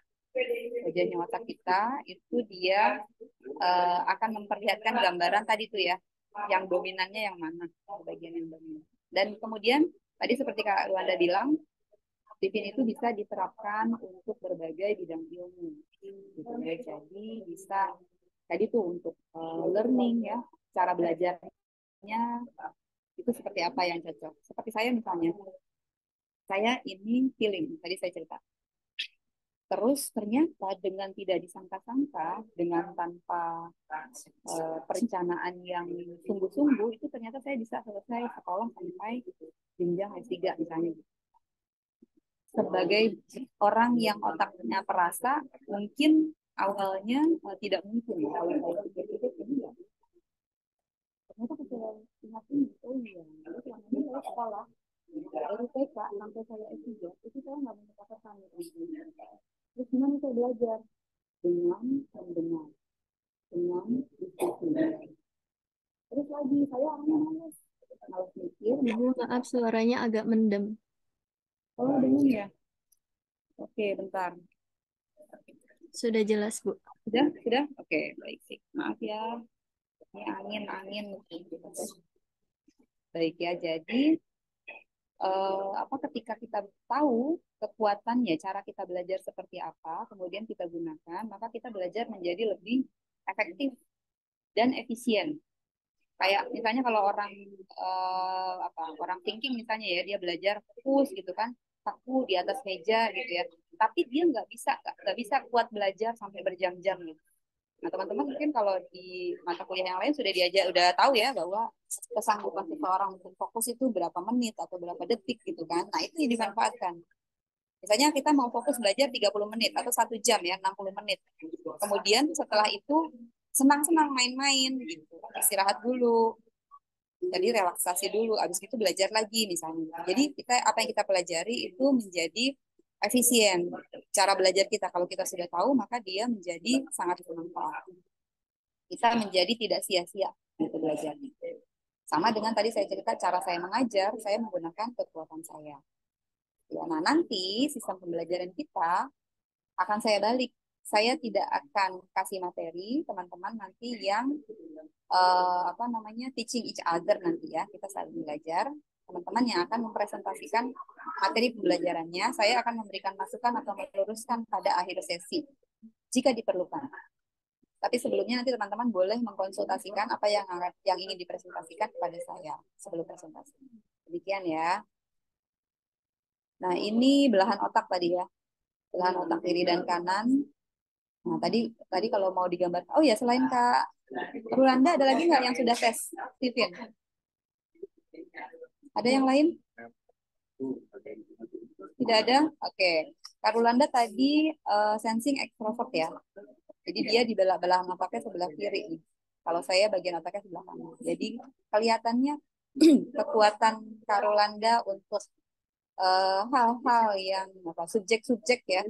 Wajahnya otak kita itu dia akan memperlihatkan gambaran tadi tuh ya, yang dominannya yang mana, bagian yang dominan. Dan kemudian tadi seperti Kak Luanda bilang, Divin itu bisa diterapkan untuk berbagai bidang ilmu. Gitu ya. Jadi bisa tadi tuh untuk learning ya, cara belajarnya itu seperti apa yang cocok. Seperti saya misalnya, saya ini feeling, tadi saya cerita. Terus ternyata dengan tidak disangka-sangka, dengan tanpa perencanaan yang sungguh-sungguh, itu ternyata saya bisa selesai sekolah sampai jenjang S3 misalnya. Sebagai orang yang otaknya perasa, mungkin awalnya tidak mungkin ya. Kalau saya pikir-pikir ini ya, ternyata ketika ingat ini, oh iya, jadi selama ini saya sekolah dari TK sampai saya S3, itu saya nggak punya catatan. Terus gimana saya belajar? Dengan mendengar, dengan diskusi. Terus lagi, saya orangnya malas. malas mikir. Ibu, maaf suaranya agak mendem. Oh, dengar ya? Oke, bentar. Sudah jelas, Bu. Sudah? Sudah? Oke, baik. Maaf ya. Ini angin. Baik ya, jadi ketika kita tahu kekuatannya, cara kita belajar seperti apa, kemudian kita gunakan, maka kita belajar menjadi lebih efektif dan efisien. Kayak misalnya kalau orang thinking misalnya ya, dia belajar fokus gitu kan, kaku di atas meja gitu ya, tapi dia nggak bisa kuat belajar sampai berjam-jam gitu. Nah, teman-teman mungkin kalau di mata kuliah yang lain udah tahu ya bahwa kesanggupan seseorang untuk fokus itu berapa menit atau berapa detik gitu kan. Nah, itu yang dimanfaatkan. Misalnya kita mau fokus belajar 30 menit atau 1 jam ya, 60 menit. Kemudian setelah itu senang-senang main-main gitu. Istirahat dulu. Jadi relaksasi dulu, habis itu belajar lagi misalnya. Jadi apa yang kita pelajari itu menjadi efisien. Cara belajar kita kalau kita sudah tahu maka dia menjadi sangat bermanfaat. Kita menjadi tidak sia-sia gitu belajarnya. Sama dengan tadi saya cerita cara saya mengajar, saya menggunakan kekuatan saya. Ya, nah nanti sistem pembelajaran kita akan saya balik. Saya tidak akan kasih materi teman-teman nanti yang teaching each other nanti ya, kita saling belajar. Teman-teman yang akan mempresentasikan materi pembelajarannya, saya akan memberikan masukan atau meluruskan pada akhir sesi jika diperlukan. Tapi sebelumnya nanti teman-teman boleh mengkonsultasikan apa yang ingin dipresentasikan kepada saya sebelum presentasi. Demikian ya. Nah, ini belahan otak tadi ya. Belahan otak kiri dan kanan. Nah, tadi kalau mau digambar. Oh ya, selain Kak Rulanda ada lagi nggak yang sudah tes, Steven? Ada yang lain? Tidak ada? Oke. Kak Rulanda tadi sensing extrovert ya. Jadi dia di belahan otaknya sebelah kiri. Kalau saya bagian otaknya sebelah kanan. Jadi kelihatannya kekuatan Kak Rulanda untuk hal-hal yang subjek-subjek ya,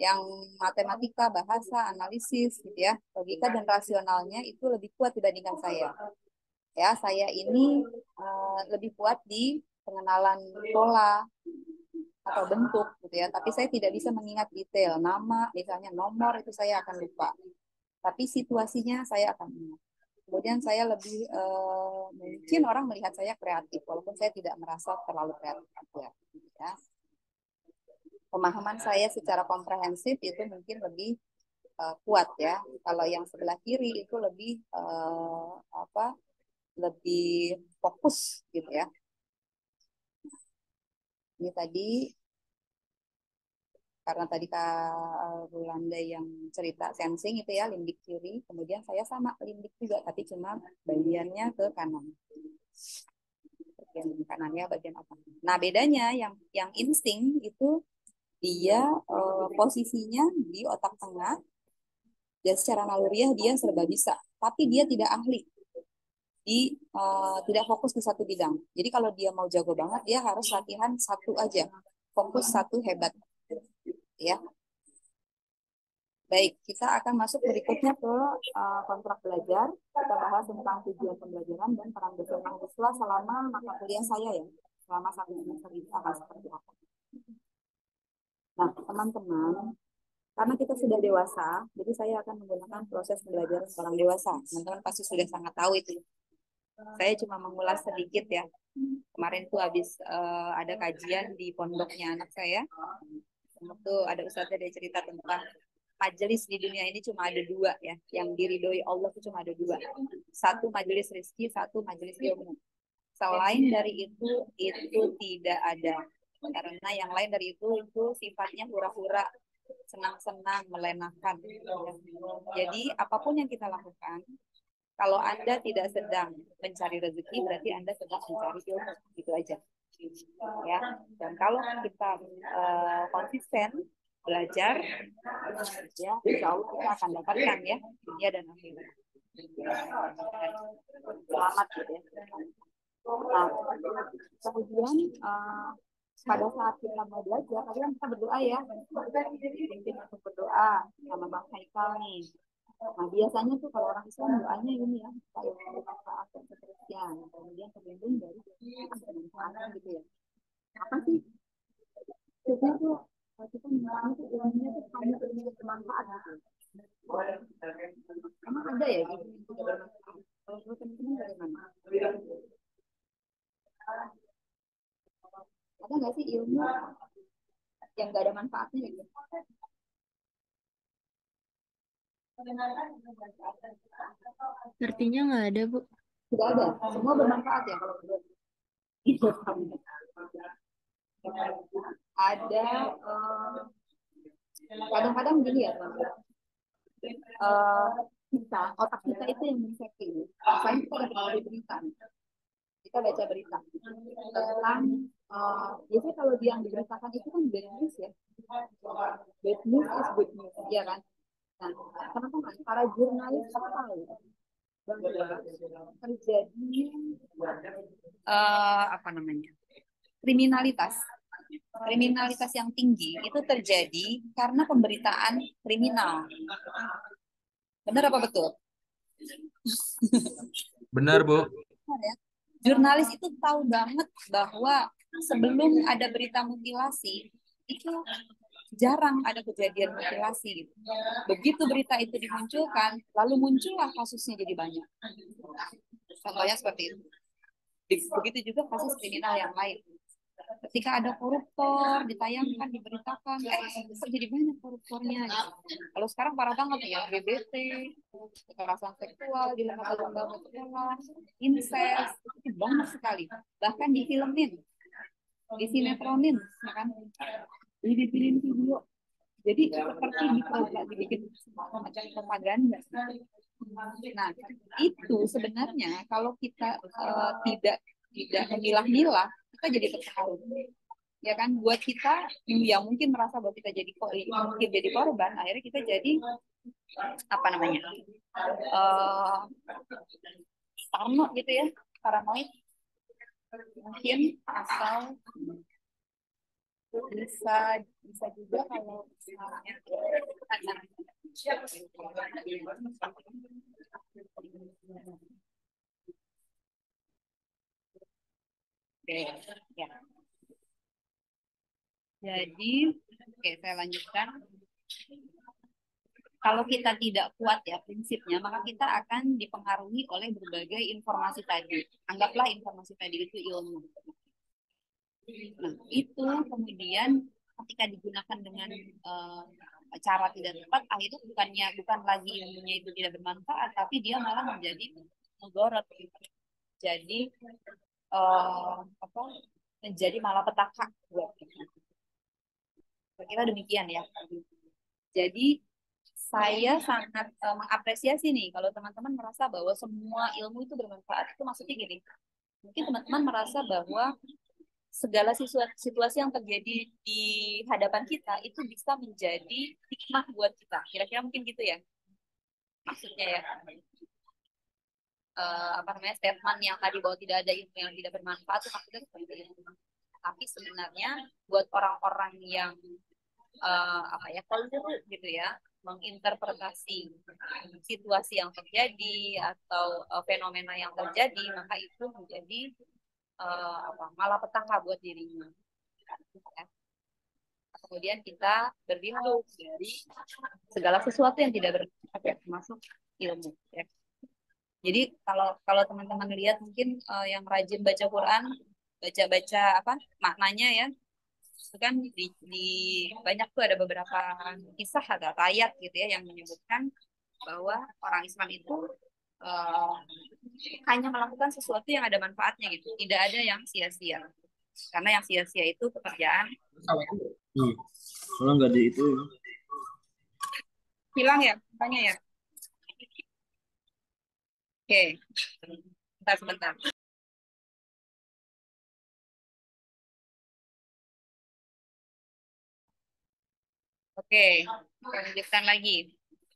yang matematika, bahasa, analisis gitu ya, logika dan rasionalnya itu lebih kuat dibandingkan saya. Ya, saya ini lebih kuat di pengenalan pola atau bentuk gitu ya, tapi saya tidak bisa mengingat detail nama, misalnya nomor itu saya akan lupa. Tapi situasinya saya akan ingat. Kemudian saya lebih mungkin orang melihat saya kreatif, walaupun saya tidak merasa terlalu kreatif ya. Pemahaman saya secara komprehensif itu mungkin lebih kuat ya. Kalau yang sebelah kiri itu lebih lebih fokus gitu ya. Ini tadi karena tadi Kak Rolanda yang cerita sensing itu ya, limbik kiri, kemudian saya sama limbik juga, tapi cuma bagiannya ke kanan. Bagian kanannya bagian otak. Nah, bedanya yang insting itu dia posisinya di otak tengah, dan secara naluriah dia serba bisa, tapi dia tidak ahli tidak fokus di satu bidang. Jadi kalau dia mau jago banget, dia harus latihan satu aja, fokus satu hebat, ya. Baik, kita akan masuk berikutnya ke kontrak belajar. Kita bahas tentang tujuan pembelajaran dan peran dosen mahasiswa selama mata kuliah saya ya, selama 1 semester ini akan seperti apa. Nah, teman-teman, karena kita sudah dewasa, jadi saya akan menggunakan proses pembelajaran orang dewasa. Teman-teman pasti sudah sangat tahu itu. Saya cuma mengulas sedikit ya. Kemarin tuh habis ada kajian di pondoknya anak saya. Itu ada ustadznya dia cerita tentang majelis di dunia ini cuma ada 2 ya. Yang diridhoi Allah itu cuma ada 2. Satu majelis rezeki, satu majelis ilmu. Selain dari itu tidak ada. Karena yang lain dari itu sifatnya hura-hura, senang-senang, melenakan. Jadi apapun yang kita lakukan, kalau Anda tidak sedang mencari rezeki, berarti Anda sedang mencari ilmu. Gitu aja. Ya. Dan kalau kita konsisten belajar, ya, insya Allah kita akan dapatkan ya dunia dan akhirat. Selamat gitu ya. Nah, kemudian pada saat kita mau belajar, tadi kan kita berdoa ya. Kita untuk berdoa sama Bang Haikal nih. Nah, biasanya tuh kalau orang Islam doanya ini ya, kayak bermanfaat dan seterusnya. Kemudian terlindung dari bermanfaat gitu ya. Apa sih? Sebenarnya tuh kita memahami tuh ilmunya tuh hanya ilmu bermanfaat gitu. Emang ada ya ilmu yang tidak bermanfaat? Kalau menurut teman-teman bagaimana? Ada nggak sih ilmu yang nggak ada manfaatnya gitu? Sepertinya nggak ada, Bu. Tidak ada. Semua bermanfaat ya kalau menurut hidup kamu. Ada kadang-kadang gini ya teman-teman. Kita otak kita itu yang men-setting. Misalnya kita dapat berita, kita baca berita tentang biasanya kalau dia yang diberitakan itu kan bad news ya. Bad news is good news, ya kan? Nah, teman-teman, para jurnalis tahu bahwa terjadi apa namanya kriminalitas kriminalitas yang tinggi itu terjadi karena pemberitaan kriminal. Benar apa betul? Benar, Bu. Benar ya? Jurnalis itu tahu banget bahwa sebelum ada berita mutilasi itu jarang ada kejadian mutilasi gitu. Begitu berita itu dimunculkan, lalu muncullah kasusnya jadi banyak. Contohnya seperti itu. Begitu juga kasus kriminal yang lain. Ketika ada koruptor ditayangkan, diberitakan, kok jadi banyak koruptornya gitu. Kalau sekarang parah banget ya, LGBT, kekerasan seksual di lembaga-lembaga sekolah, incest, itu banyak sekali. Bahkan difilmin, disinetronin, ya kan? Dibikin video. Jadi seperti dibikin macam propaganda. Nah, itu sebenarnya kalau kita tidak memilah-milah, kita jadi terpengaruh. Ya kan, buat kita yang mungkin merasa bahwa kita mungkin jadi korban, akhirnya kita jadi apa namanya? Parno gitu ya, paranoid. Mungkin asal bisa juga kalau misalnya ya. Jadi, oke, saya lanjutkan. Kalau kita tidak kuat ya prinsipnya, maka kita akan dipengaruhi oleh berbagai informasi tadi. Anggaplah informasi tadi itu ilmu. Nah, itu kemudian ketika digunakan dengan cara tidak tepat, itu bukan lagi ilmunya itu tidak bermanfaat, tapi dia malah menjadi mudorot. Jadi menjadi malapetaka buat kita. Kira demikian ya. Jadi saya sangat mengapresiasi nih kalau teman-teman merasa bahwa semua ilmu itu bermanfaat. Itu maksudnya gini, mungkin teman-teman merasa bahwa segala situasi yang terjadi di hadapan kita itu bisa menjadi hikmah buat kita. Kira-kira mungkin gitu ya maksudnya ya. Apa namanya statement yang tadi bahwa tidak ada ilmu yang tidak bermanfaat itu maksudnya seperti itu. Tapi sebenarnya buat orang-orang yang keliru gitu ya menginterpretasi situasi yang terjadi atau fenomena yang terjadi, maka itu menjadi malapetaka buat dirinya. Ya. Kemudian kita berlindung dari segala sesuatu yang tidak bermanfaat, ya, termasuk ilmu. Ya. Jadi kalau teman-teman lihat mungkin yang rajin baca Quran, baca apa maknanya ya, itu kan di banyak tuh ada beberapa kisah atau ayat gitu ya yang menyebutkan bahwa orang Islam itu hanya melakukan sesuatu yang ada manfaatnya gitu, tidak ada yang sia-sia. Karena yang sia-sia itu pekerjaan Kalau nggak di itu hilang ya, tanya ya. Oke, sebentar. Oke, lanjutkan lagi.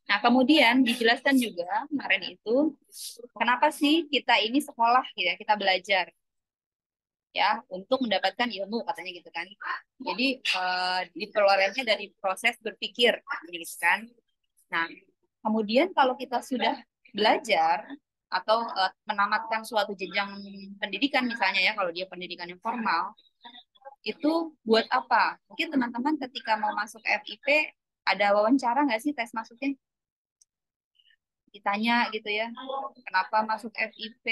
Nah, kemudian dijelaskan juga kemarin itu kenapa sih kita ini sekolah gitu ya, kita belajar ya untuk mendapatkan ilmu katanya gitu kan. Jadi diperolehnya dari proses berpikir gitu kan. Nah, Kemudian kalau kita sudah belajar atau menamatkan suatu jenjang pendidikan misalnya ya, kalau dia pendidikan yang formal, itu buat apa? Mungkin teman-teman ketika mau masuk FIP ada wawancara nggak sih tes masuknya? Ditanya gitu ya, kenapa masuk FIP,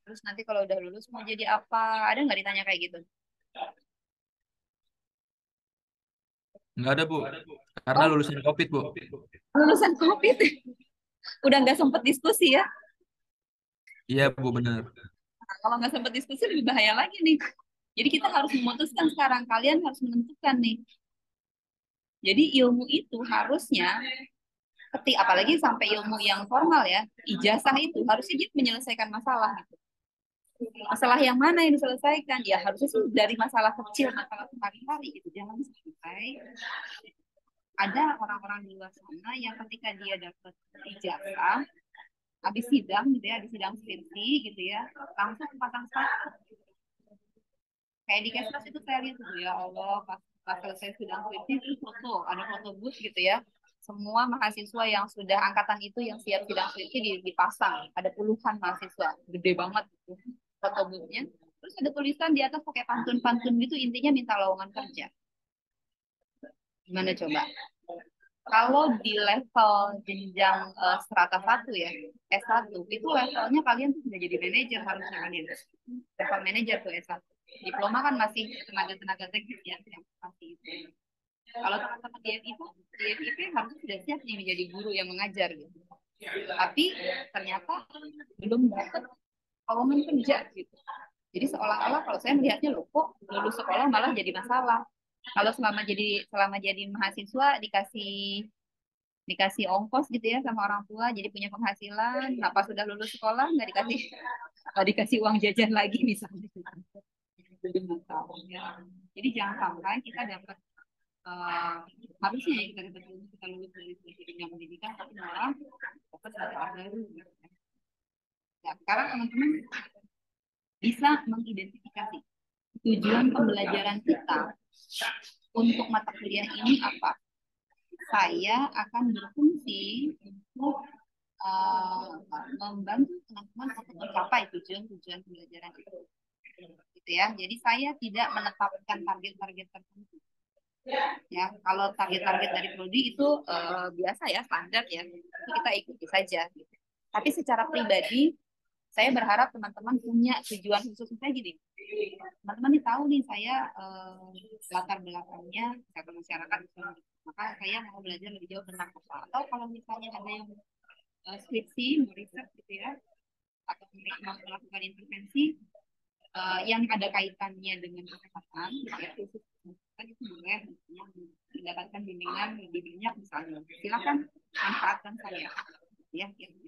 terus nanti kalau udah lulus mau jadi apa? Ada nggak ditanya kayak gitu? Nggak ada, Bu. Karena Oh, lulusan COVID, Bu. lulusan COVID. Udah nggak sempet diskusi ya. Iya, Bu, benar. Nah, kalau nggak sempet diskusi lebih bahaya lagi nih. Jadi kita harus memutuskan sekarang, kalian harus menentukan nih. Jadi ilmu itu harusnya, apalagi sampai ilmu yang formal ya, ijazah itu harusnya dia menyelesaikan masalah gitu. Masalah yang mana yang diselesaikan? Ya harusnya sih dari masalah kecil, masalah sehari-hari gitu. Jangan sampai ada orang-orang di luar sana yang ketika dia dapat ijazah, habis sidang gitu ya, habis sidang skripsi gitu ya, langsung pasang status. Kayak di Kesmas itu saya lihat tuh ya Allah, pas selesai sidang skripsi terus foto, ada foto booth gitu ya. Semua mahasiswa yang sudah angkatan itu yang siap sidang skripsi dipasang. Ada puluhan mahasiswa, gede banget gitu, foto boothnya. Terus ada tulisan di atas pakai pantun-pantun gitu, intinya minta lowongan kerja. Gimana coba? Kalau di level jenjang strata 1 ya, S1, itu levelnya kalian tuh sudah jadi manajer harusnya kalian. Level manajer tuh S1. Diploma kan masih tenaga-tenaga teknis ya, yang pasti itu. Kalau teman-teman di FIP harusnya sudah siap nih menjadi guru yang mengajar gitu. Tapi ternyata belum dapat lowongan kerja gitu. Jadi seolah-olah kalau saya melihatnya loh kok lulus sekolah malah jadi masalah. Kalau selama jadi mahasiswa dikasih ongkos gitu ya sama orang tua, jadi punya penghasilan. Nah pas sudah lulus sekolah nggak dikasih uang jajan lagi misalnya. Jadi masalah ya. Jadi jangan sampai kita dapat eh, harusnya ya kita dapat kita lulus dari jenjang pendidikan tapi malah dapat masalah baru. Ya, sekarang teman-teman bisa mengidentifikasi tujuan pembelajaran kita untuk mata kuliah ini apa. Saya akan berfungsi untuk membantu teman-teman untuk mencapai tujuan-tujuan pembelajaran itu. Gitu ya. Jadi saya tidak menetapkan target-target tertentu. Ya, kalau target-target dari prodi itu biasa ya, standar ya. Itu kita ikuti saja. Gitu. Tapi secara pribadi, saya berharap teman-teman punya tujuan khusus. Misalnya gini, teman-teman nih tahu nih saya latar belakangnya kesehatan masyarakat, maka saya mau belajar lebih jauh tentang apa. Atau kalau misalnya ada yang skripsi, mau riset gitu ya, atau mau melakukan intervensi yang ada kaitannya dengan kesehatan, gitu ya, khusus kesehatan itu boleh mendapatkan bimbingan lebih banyak misalnya. Silakan manfaatkan saya, ya. Gitu.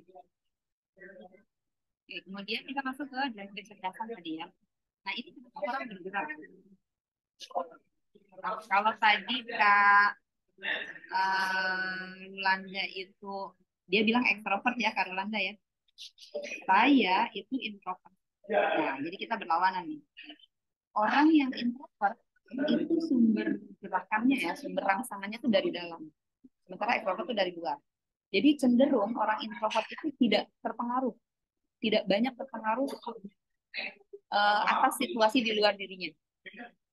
Oke, kemudian kita masuk ke drive kecerdasan tadi ya. Nah ini orang bergerak. Kalau tadi Kak Landa itu dia bilang ekstrovert ya Kak Landa ya. Saya itu introvert. Nah, jadi kita berlawanan nih. Orang yang introvert itu sumber gerakannya ya, sumber rangsangannya itu dari dalam. Sementara ekstrovert itu dari luar. Jadi cenderung orang introvert itu tidak terpengaruh, tidak banyak terpengaruh atas situasi di luar dirinya.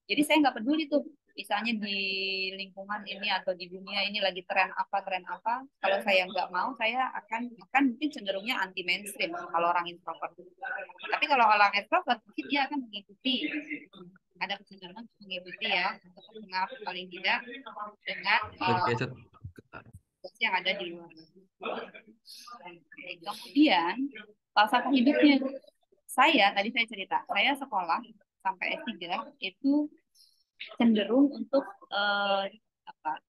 Jadi saya nggak peduli tuh, misalnya di lingkungan ini atau di dunia ini lagi tren apa. Kalau saya nggak mau, saya akan mungkin cenderungnya anti mainstream kalau orang introvert. Tapi kalau orang extrovert, mungkin dia akan mengikuti. Ada kecenderungan untuk mengikuti ya, untuk mengaruh paling tidak dengan Bergeser. situasi yang ada di luar. Kemudian falsafah hidupnya, tadi saya cerita, saya sekolah sampai S3 itu cenderung untuk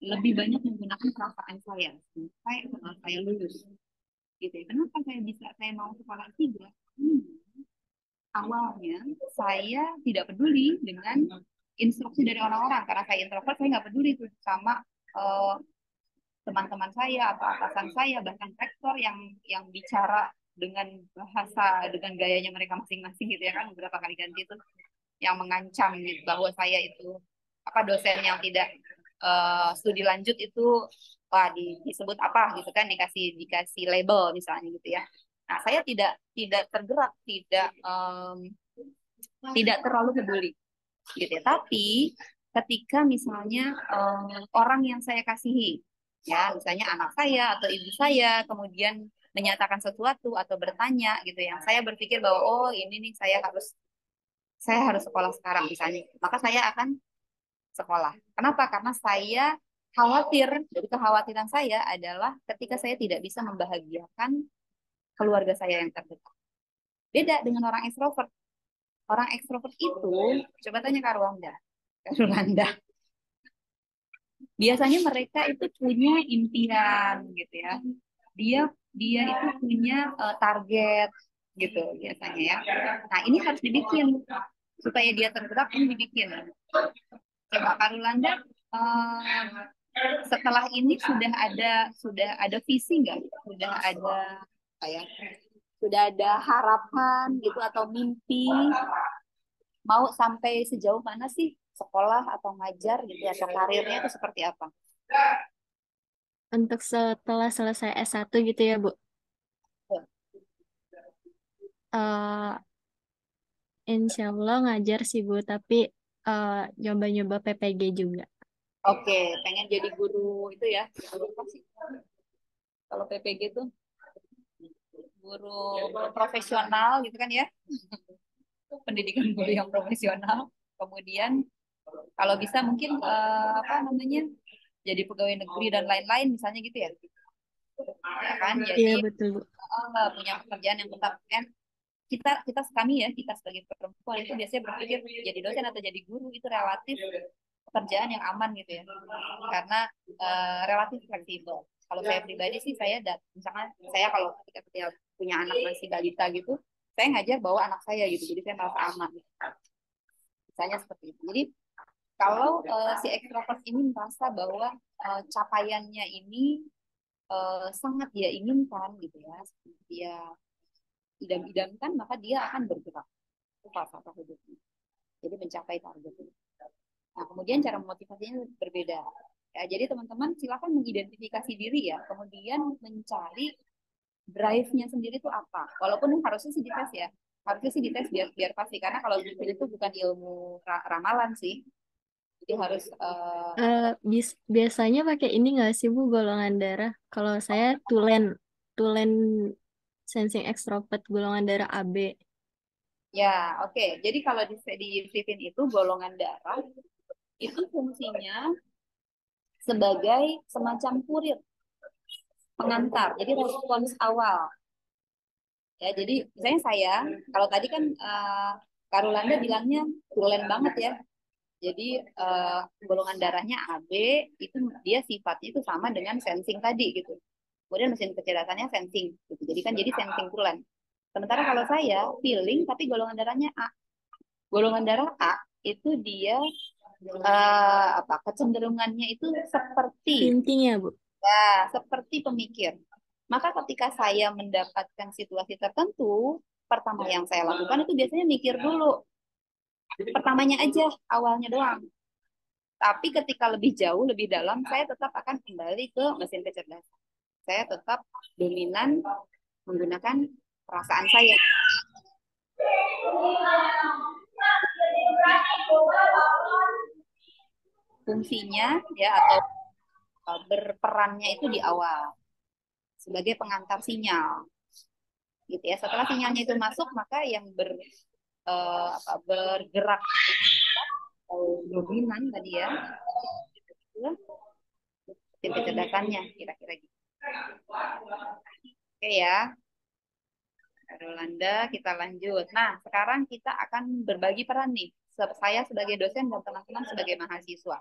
lebih banyak menggunakan perasaan saya sampai saya lulus. Gitu ya. Kenapa saya mau sekolah S3? Awalnya saya tidak peduli dengan instruksi dari orang-orang karena saya introvert, saya nggak peduli tuh sama teman-teman saya atau atasan saya, bahkan rektor yang bicara dengan bahasa dengan gayanya mereka masing-masing gitu ya kan, beberapa kali ganti itu yang mengancam gitu, bahwa saya itu dosen yang tidak studi lanjut itu wah disebut apa gitu kan, dikasih label misalnya gitu ya. Nah, saya tidak tergerak, tidak terlalu peduli gitu ya. Tapi ketika misalnya orang yang saya kasihi, ya misalnya anak saya atau ibu saya, kemudian menyatakan sesuatu atau bertanya gitu, yang saya berpikir bahwa oh ini nih saya harus sekolah sekarang misalnya, maka saya akan sekolah. Kenapa? Karena saya khawatir, dari kekhawatiran saya adalah ketika saya tidak bisa membahagiakan keluarga saya yang terdekat. Beda dengan orang ekstrovert. Orang ekstrovert itu, coba tanya Kak Rwanda. Kak Rwanda. Biasanya mereka itu punya impian gitu ya. Dia dia itu punya target gitu biasanya ya. Nah, ini harus dibikin supaya dia tergerak, ini dibikin. Coba Kak Rwanda, eh, setelah ini sudah ada visi nggak? Sudah ada harapan gitu atau mimpi, mau sampai sejauh mana sih sekolah atau ngajar gitu ya, atau karirnya itu seperti apa? Untuk setelah selesai S1 gitu ya, Bu. Eh Insya Allah ngajar sih, Bu, tapi nyoba-nyoba PPG juga. Oke, pengen jadi guru itu ya. Guru apa sih? Kalau PPG itu guru profesional gitu kan ya. Pendidikan guru yang profesional. Kemudian kalau bisa mungkin apa namanya? Jadi pegawai negeri dan lain-lain misalnya gitu ya. Ya kan? Iya, Jadi betul, Bu. punya pekerjaan yang tetap kan, kita sebagai perempuan itu biasanya berpikir jadi dosen atau jadi guru itu relatif pekerjaan yang aman gitu ya, karena relatif fleksibel. Kalau saya pribadi sih, misalkan saya kalau ketika punya anak masih balita gitu, saya ngajar bawa anak saya gitu, jadi saya merasa aman misalnya seperti itu. Jadi kalau si ekstrovert ini merasa bahwa capaiannya ini sangat dia inginkan gitu ya, dia idam-idamkan, maka dia akan bergerak. Itu falsafah hidupnya. Jadi mencapai target. Nah, kemudian cara memotivasinya berbeda. Ya, jadi teman-teman silakan mengidentifikasi diri ya, kemudian mencari drive-nya sendiri itu apa. Walaupun harusnya sih dites ya. Harusnya sih dites biar pasti, karena kalau itu bukan ilmu ramalan sih. Jadi harus Biasanya pakai ini nggak sih, Bu, golongan darah? Kalau saya tulen sensing extrovert golongan darah AB. ya oke. Jadi kalau di Vivin itu golongan darah itu fungsinya sebagai semacam kurir pengantar. Jadi respons awal. Ya, jadi misalnya saya, kalau tadi kan Karulanda bilangnya tulen banget ya. Jadi golongan darahnya AB, itu dia sifatnya itu sama dengan sensing tadi gitu. Kemudian mesin kecerdasannya sensing gitu. Jadi kan jadi sensing tulen. Sementara kalau saya feeling tapi golongan darahnya A. Golongan darah A itu dia kecenderungannya itu seperti Thinking ya, Bu? seperti pemikir. Maka ketika saya mendapatkan situasi tertentu, pertama yang saya lakukan itu biasanya mikir dulu. Pertamanya aja, awalnya doang. Tapi ketika lebih jauh, lebih dalam, saya tetap akan kembali ke mesin kecerdasan. Saya tetap dominan menggunakan perasaan saya. Fungsinya ya, atau berperannya itu di awal sebagai pengantar sinyal. Gitu ya. Setelah sinyalnya itu masuk, maka yang bergerak dominan tadi ya, itu kecerdasannya kira-kira gitu. Oke ya, Rolanda, kita lanjut. Nah, sekarang kita akan berbagi peran nih. Saya sebagai dosen dan teman-teman sebagai mahasiswa.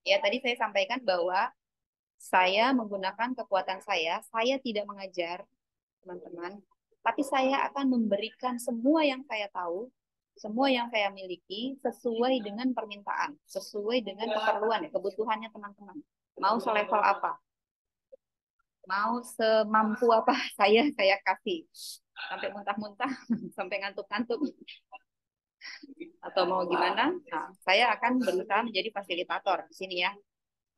Ya, tadi saya sampaikan bahwa saya menggunakan kekuatan saya tidak mengajar, teman-teman, tapi saya akan memberikan semua yang saya tahu, semua yang saya miliki sesuai dengan permintaan, sesuai dengan keperluan, kebutuhannya teman-teman. Mau selevel apa, mau semampu apa, saya kasih sampai muntah-muntah, sampai ngantuk-ngantuk, atau mau gimana? Nah, saya akan berusaha menjadi fasilitator di sini ya.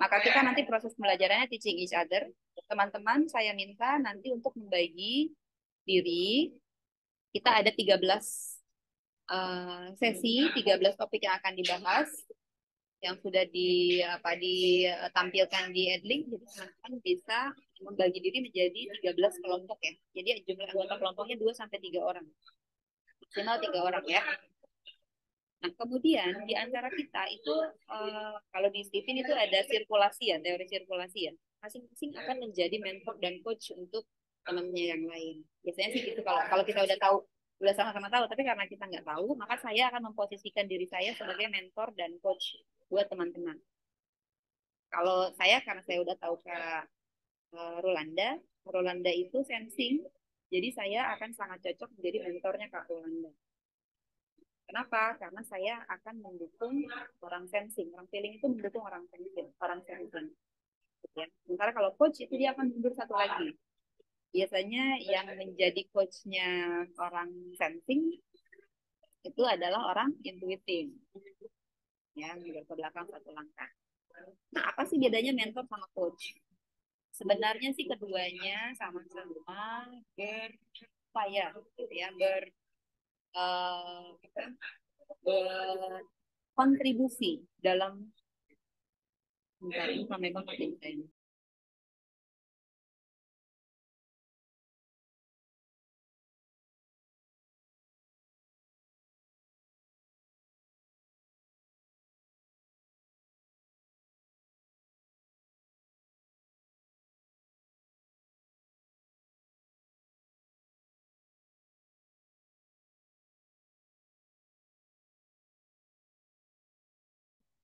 Maka kita nanti proses pembelajarannya teaching each other. Teman-teman, saya minta nanti untuk membagi diri. Kita ada 13 sesi, 13 topik yang akan dibahas yang sudah ditampilkan di Edlink. Jadi teman-teman bisa membagi diri menjadi 13 kelompok ya. Jadi jumlah anggota kelompoknya 2 sampai 3 orang. Maksimal 3 orang ya. Nah, kemudian di antara kita itu kalau di Stephen itu ada sirkulasi ya, teori sirkulasi ya. Masing-masing akan menjadi mentor dan coach untuk temannya yang lain. Biasanya sih gitu kalau kita udah tahu, udah sama-sama tahu, tapi karena kita nggak tahu, maka saya akan memposisikan diri saya sebagai mentor dan coach buat teman-teman. Kalau saya karena saya udah tahu Kak Rolanda itu sensing, jadi saya akan sangat cocok menjadi mentornya Kak Rolanda. Kenapa? Karena saya akan mendukung orang sensing. Orang feeling itu mendukung orang sensing. Ya. Sementara kalau coach itu dia akan mundur satu lagi. Biasanya yang menjadi coachnya orang sensing itu adalah orang intuitif. Ya, mundur ke belakang satu langkah. Nah, apa sih bedanya mentor sama coach? Sebenarnya sih keduanya sama-sama berupaya, ya, berkontribusi dalam mencari memang penting.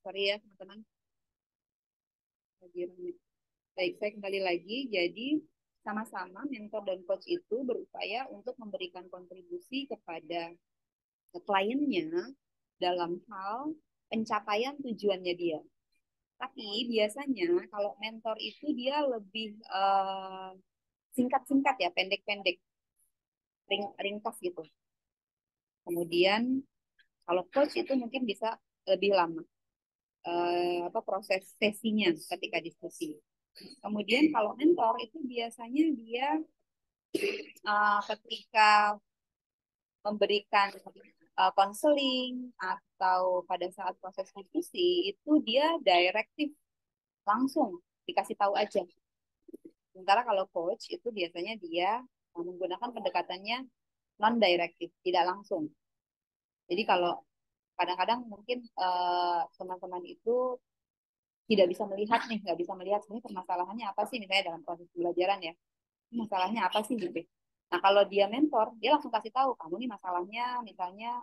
Sorry ya teman-teman. Baik, saya kembali lagi. Jadi sama-sama mentor dan coach itu berupaya untuk memberikan kontribusi kepada kliennya dalam hal pencapaian tujuannya dia. Tapi biasanya kalau mentor itu dia lebih singkat-singkat ya, pendek-pendek, ringkas gitu. Kemudian kalau coach itu mungkin bisa lebih lama proses sesinya ketika diskusi. Kemudian kalau mentor itu biasanya dia ketika memberikan konseling atau pada saat proses diskusi itu dia direktif langsung dikasih tahu aja. Sementara kalau coach itu biasanya dia menggunakan pendekatannya non direktif, tidak langsung. Jadi kalau kadang-kadang mungkin teman-teman itu tidak bisa melihat nih, nggak bisa melihat sebenarnya permasalahannya apa sih misalnya dalam proses pembelajaran ya. Masalahnya apa sih gitu. Nah, kalau dia mentor, dia langsung kasih tahu kamu nih masalahnya misalnya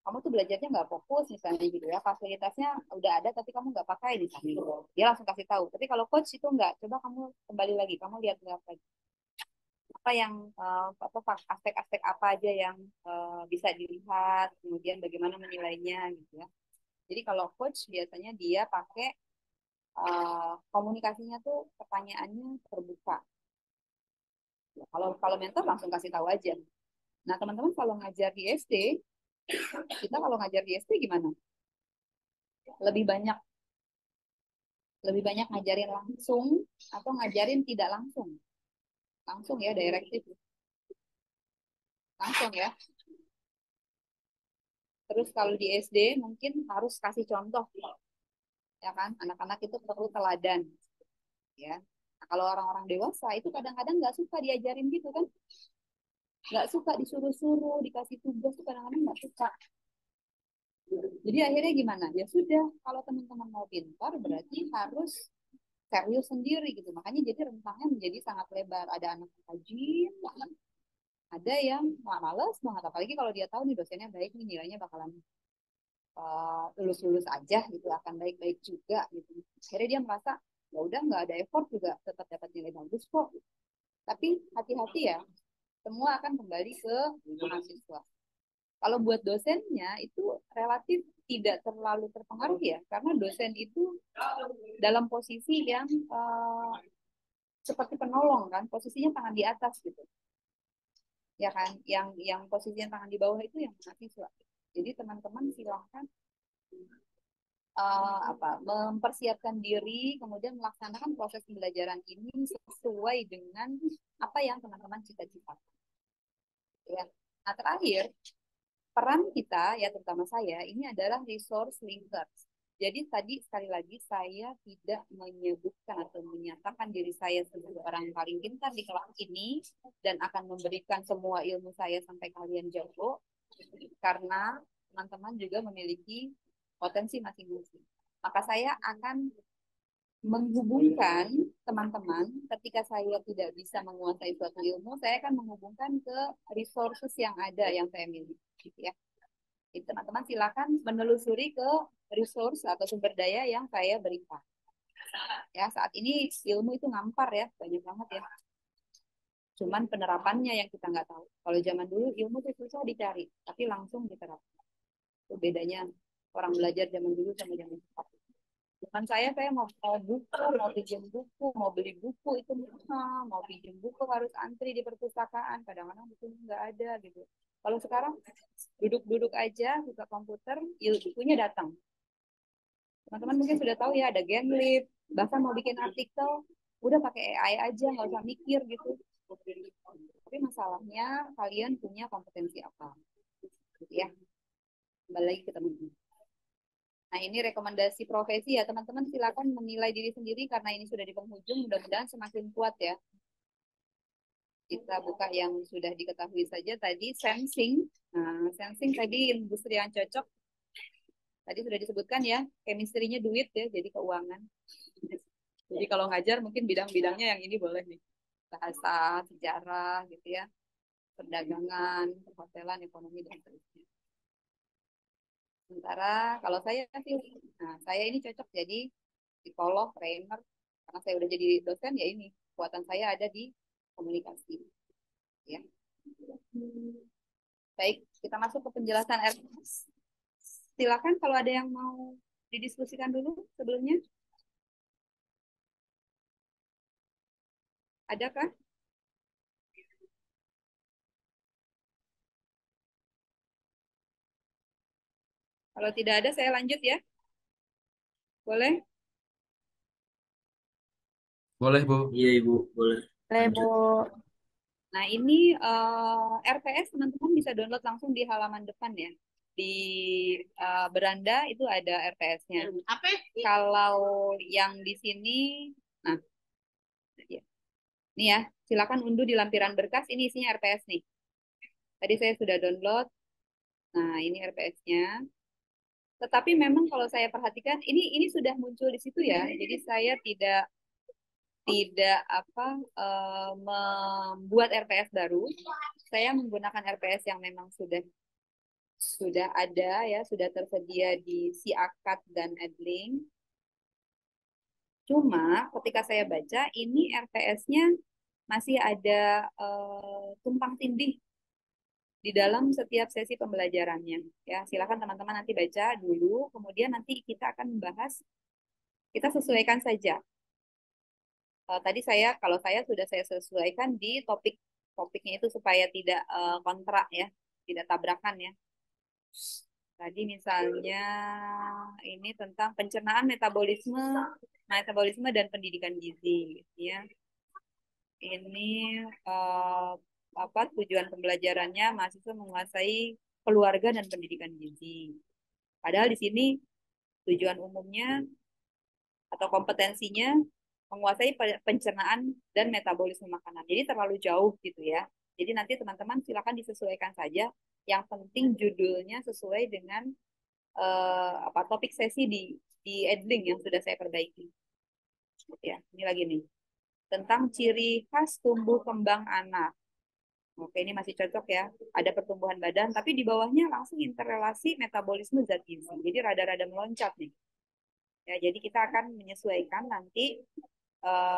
kamu tuh belajarnya nggak fokus misalnya gitu ya, fasilitasnya udah ada tapi kamu nggak pakai misalnya gitu. Dia langsung kasih tahu. Tapi kalau coach itu nggak, coba kamu kembali lagi, kamu lihat-lihat lagi apa yang aspek-aspek apa aja yang bisa dilihat, kemudian bagaimana menilainya gitu ya. Jadi kalau coach biasanya dia pakai komunikasinya tuh pertanyaannya terbuka. Ya, kalau mentor langsung kasih tahu aja. Nah teman-teman kalau ngajar di SD, kita kalau ngajar di SD gimana? Lebih banyak ngajarin langsung atau ngajarin tidak langsung? Langsung ya, direktif. Langsung ya. Terus kalau di SD mungkin harus kasih contoh, ya kan? Anak-anak itu perlu teladan, ya. Nah, kalau orang-orang dewasa itu kadang-kadang nggak suka diajarin gitu kan? Nggak suka disuruh-suruh, dikasih tugas tuh kadang-kadang nggak suka. Jadi akhirnya gimana? Ya sudah, kalau teman-teman mau pintar berarti harus serius sendiri gitu. Makanya jadi rentangnya menjadi sangat lebar. Ada anak yang rajin banget, ada yang males banget. Apalagi kalau dia tahu nih dosennya baik nih, nilainya bakalan lulus-lulus aja gitu, akan baik-baik juga gitu. Akhirnya dia merasa ya udah nggak ada effort juga tetap dapat nilai bagus kok. Tapi hati-hati ya, semua akan kembali ke mahasiswa. Kalau buat dosennya itu relatif tidak terlalu terpengaruh ya, karena dosen itu dalam posisi yang seperti penolong kan, posisinya tangan di atas gitu, ya kan, yang posisinya tangan di bawah itu yang mahasiswa. Jadi teman-teman silahkan mempersiapkan diri, kemudian melaksanakan proses pembelajaran ini sesuai dengan apa yang teman-teman cita-citakan. Ya. Nah, terakhir, peran kita, ya terutama saya, ini adalah resource linkers. Jadi tadi sekali lagi saya tidak menyebutkan atau menyatakan diri saya sebagai orang paling pintar di kelas ini dan akan memberikan semua ilmu saya sampai kalian jago, karena teman-teman juga memiliki potensi masing-masing. Maka saya akan menghubungkan teman-teman ketika saya tidak bisa menguasai suatu ilmu, saya akan menghubungkan ke resources yang ada yang saya miliki, ya. Jadi teman-teman silakan menelusuri ke resource atau sumber daya yang saya berikan. Ya, saat ini ilmu itu ngampar ya, banyak banget ya. Cuman penerapannya yang kita nggak tahu. Kalau zaman dulu ilmu itu susah dicari, tapi langsung diterapkan. Itu bedanya orang belajar zaman dulu sama zaman sekarang. Bukan saya mau buku, mau pinjam buku, mau beli buku itu mahal, mau pinjam buku harus antri di perpustakaan, kadang-kadang bukunya nggak ada gitu. Kalau sekarang duduk-duduk aja, buka komputer, bukunya datang. Teman-teman mungkin sudah tahu ya ada Genlib, bahkan mau bikin artikel, udah pakai AI aja, nggak usah mikir gitu. Tapi masalahnya kalian punya kompetensi apa, gitu ya. Kembali lagi ke teman-teman. Nah, ini rekomendasi profesi ya, teman-teman silakan menilai diri sendiri karena ini sudah di penghujung, mudah-mudahan semakin kuat ya. Kita buka yang sudah diketahui saja tadi, sensing. Nah, sensing tadi industri yang cocok. Tadi sudah disebutkan ya, chemistry-nya duit ya, jadi keuangan. Jadi kalau ngajar mungkin bidang-bidangnya yang ini boleh nih. Bahasa, sejarah gitu ya, perdagangan, perhotelan, ekonomi, dan seterusnya. Sementara kalau saya sih, nah saya ini cocok jadi psikolog, trainer, karena saya udah jadi dosen ya ini kekuatan saya ada di komunikasi. Ya. Baik, kita masuk ke penjelasan RPS. Silakan kalau ada yang mau didiskusikan dulu sebelumnya. Adakah? Kalau tidak ada, saya lanjut ya. Boleh? Boleh, Bu. Iya Ibu, boleh Boleh, Bu. lanjut. Nah, ini RPS teman-teman bisa download langsung di halaman depan ya. Di beranda itu ada RPS-nya. Kalau yang di sini, nah, ya. Ini ya, silakan unduh di lampiran berkas. Ini isinya RPS nih. Tadi saya sudah download. Nah, ini RPS-nya. Tetapi memang kalau saya perhatikan, ini sudah muncul di situ ya. Jadi saya tidak tidak membuat RPS baru. Saya menggunakan RPS yang memang sudah ada ya, sudah tersedia di Siakat dan Edlink. Cuma ketika saya baca ini RPS-nya masih ada tumpang tindih di dalam setiap sesi pembelajarannya. Ya, silakan teman-teman nanti baca dulu, kemudian nanti kita akan membahas, kita sesuaikan saja. Tadi kalau saya sudah saya sesuaikan di topiknya itu supaya tidak kontrak ya, tidak tabrakan ya. Tadi misalnya ini tentang pencernaan metabolisme dan pendidikan gizi, gitu ya. Ini tujuan pembelajarannya mahasiswa menguasai keluarga dan pendidikan gizi. Padahal di sini tujuan umumnya atau kompetensinya menguasai pencernaan dan metabolisme makanan. Jadi terlalu jauh gitu ya. Jadi nanti teman-teman silakan disesuaikan saja. Yang penting judulnya sesuai dengan topik sesi di Edlink yang sudah saya perbaiki. Ya, ini lagi nih. Tentang ciri khas tumbuh kembang anak. Oke, ini masih cocok ya. Ada pertumbuhan badan, tapi di bawahnya langsung interrelasi metabolisme zat gizi. Jadi rada-rada meloncat nih. Ya, jadi kita akan menyesuaikan nanti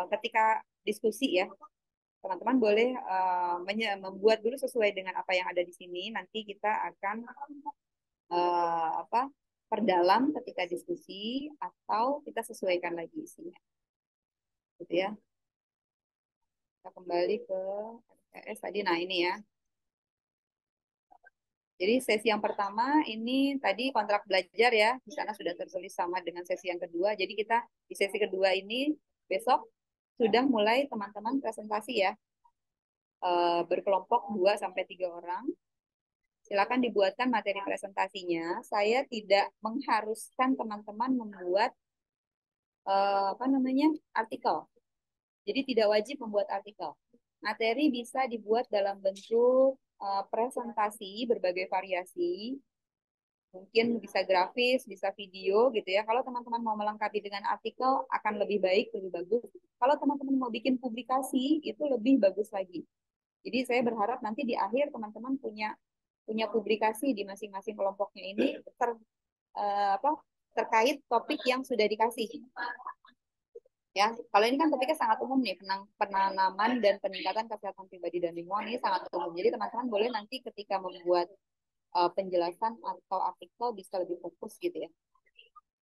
ketika diskusi ya. Teman-teman boleh membuat dulu sesuai dengan apa yang ada di sini. Nanti kita akan perdalam ketika diskusi atau kita sesuaikan lagi isinya. Gitu ya. Kita kembali ke RPS tadi. Nah, ini ya. Jadi sesi yang pertama ini tadi kontrak belajar ya, di sana sudah tertulis sama dengan sesi yang kedua. Jadi kita di sesi kedua ini besok sudah mulai teman-teman presentasi ya, berkelompok 2 sampai 3 orang. Silakan dibuatkan materi presentasinya. Saya tidak mengharuskan teman-teman membuat apa namanya artikel. Jadi tidak wajib membuat artikel. Materi bisa dibuat dalam bentuk presentasi berbagai variasi. Mungkin bisa grafis, bisa video gitu ya. Kalau teman-teman mau melengkapi dengan artikel akan lebih baik, lebih bagus. Kalau teman-teman mau bikin publikasi itu lebih bagus lagi. Jadi saya berharap nanti di akhir teman-teman punya publikasi di masing-masing kelompoknya ini apa, terkait topik yang sudah dikasih. Ya, kalau ini kan topiknya sangat umum nih, penanaman dan peningkatan kesehatan pribadi dan lingkungan ini sangat umum. Jadi teman-teman boleh nanti ketika membuat penjelasan atau artikel bisa lebih fokus gitu ya.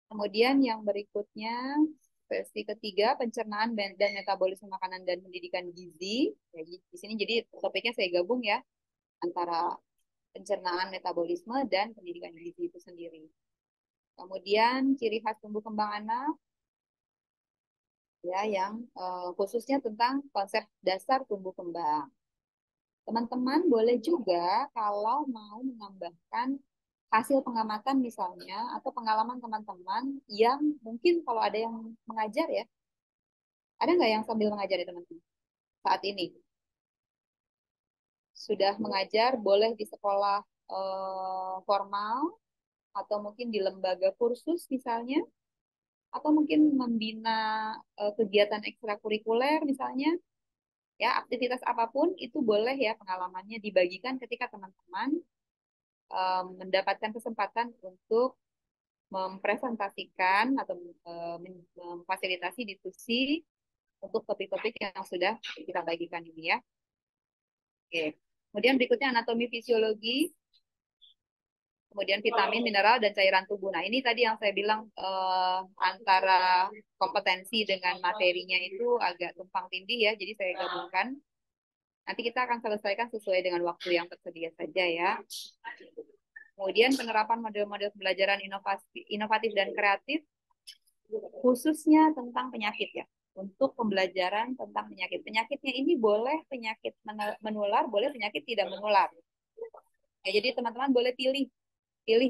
Kemudian yang berikutnya sesi ketiga pencernaan dan metabolisme makanan dan pendidikan gizi. Ya, di sini jadi topiknya saya gabung ya antara pencernaan, metabolisme dan pendidikan gizi itu sendiri. Kemudian ciri khas tumbuh kembang anak ya yang khususnya tentang konsep dasar tumbuh kembang. Teman-teman boleh juga kalau mau menambahkan hasil pengamatan misalnya atau pengalaman teman-teman yang mungkin kalau ada yang mengajar ya, ada nggak yang sambil mengajar ya teman-teman saat ini? Sudah mengajar, boleh di sekolah formal atau mungkin di lembaga kursus misalnya, atau mungkin membina kegiatan ekstrakurikuler misalnya, ya aktivitas apapun itu boleh ya pengalamannya dibagikan ketika teman-teman mendapatkan kesempatan untuk mempresentasikan atau memfasilitasi diskusi untuk topik-topik yang sudah kita bagikan ini ya. Oke. Kemudian berikutnya anatomi fisiologi, kemudian vitamin, mineral, dan cairan tubuh. Nah, ini tadi yang saya bilang antara kompetensi dengan materinya itu agak tumpang tindih ya, jadi saya gabungkan. Nanti kita akan selesaikan sesuai dengan waktu yang tersedia saja ya. Kemudian penerapan model-model pembelajaran inovatif dan kreatif, khususnya tentang penyakit ya. Untuk pembelajaran tentang penyakit. Penyakitnya ini boleh penyakit menular, boleh penyakit tidak menular. Ya, jadi teman-teman boleh pilih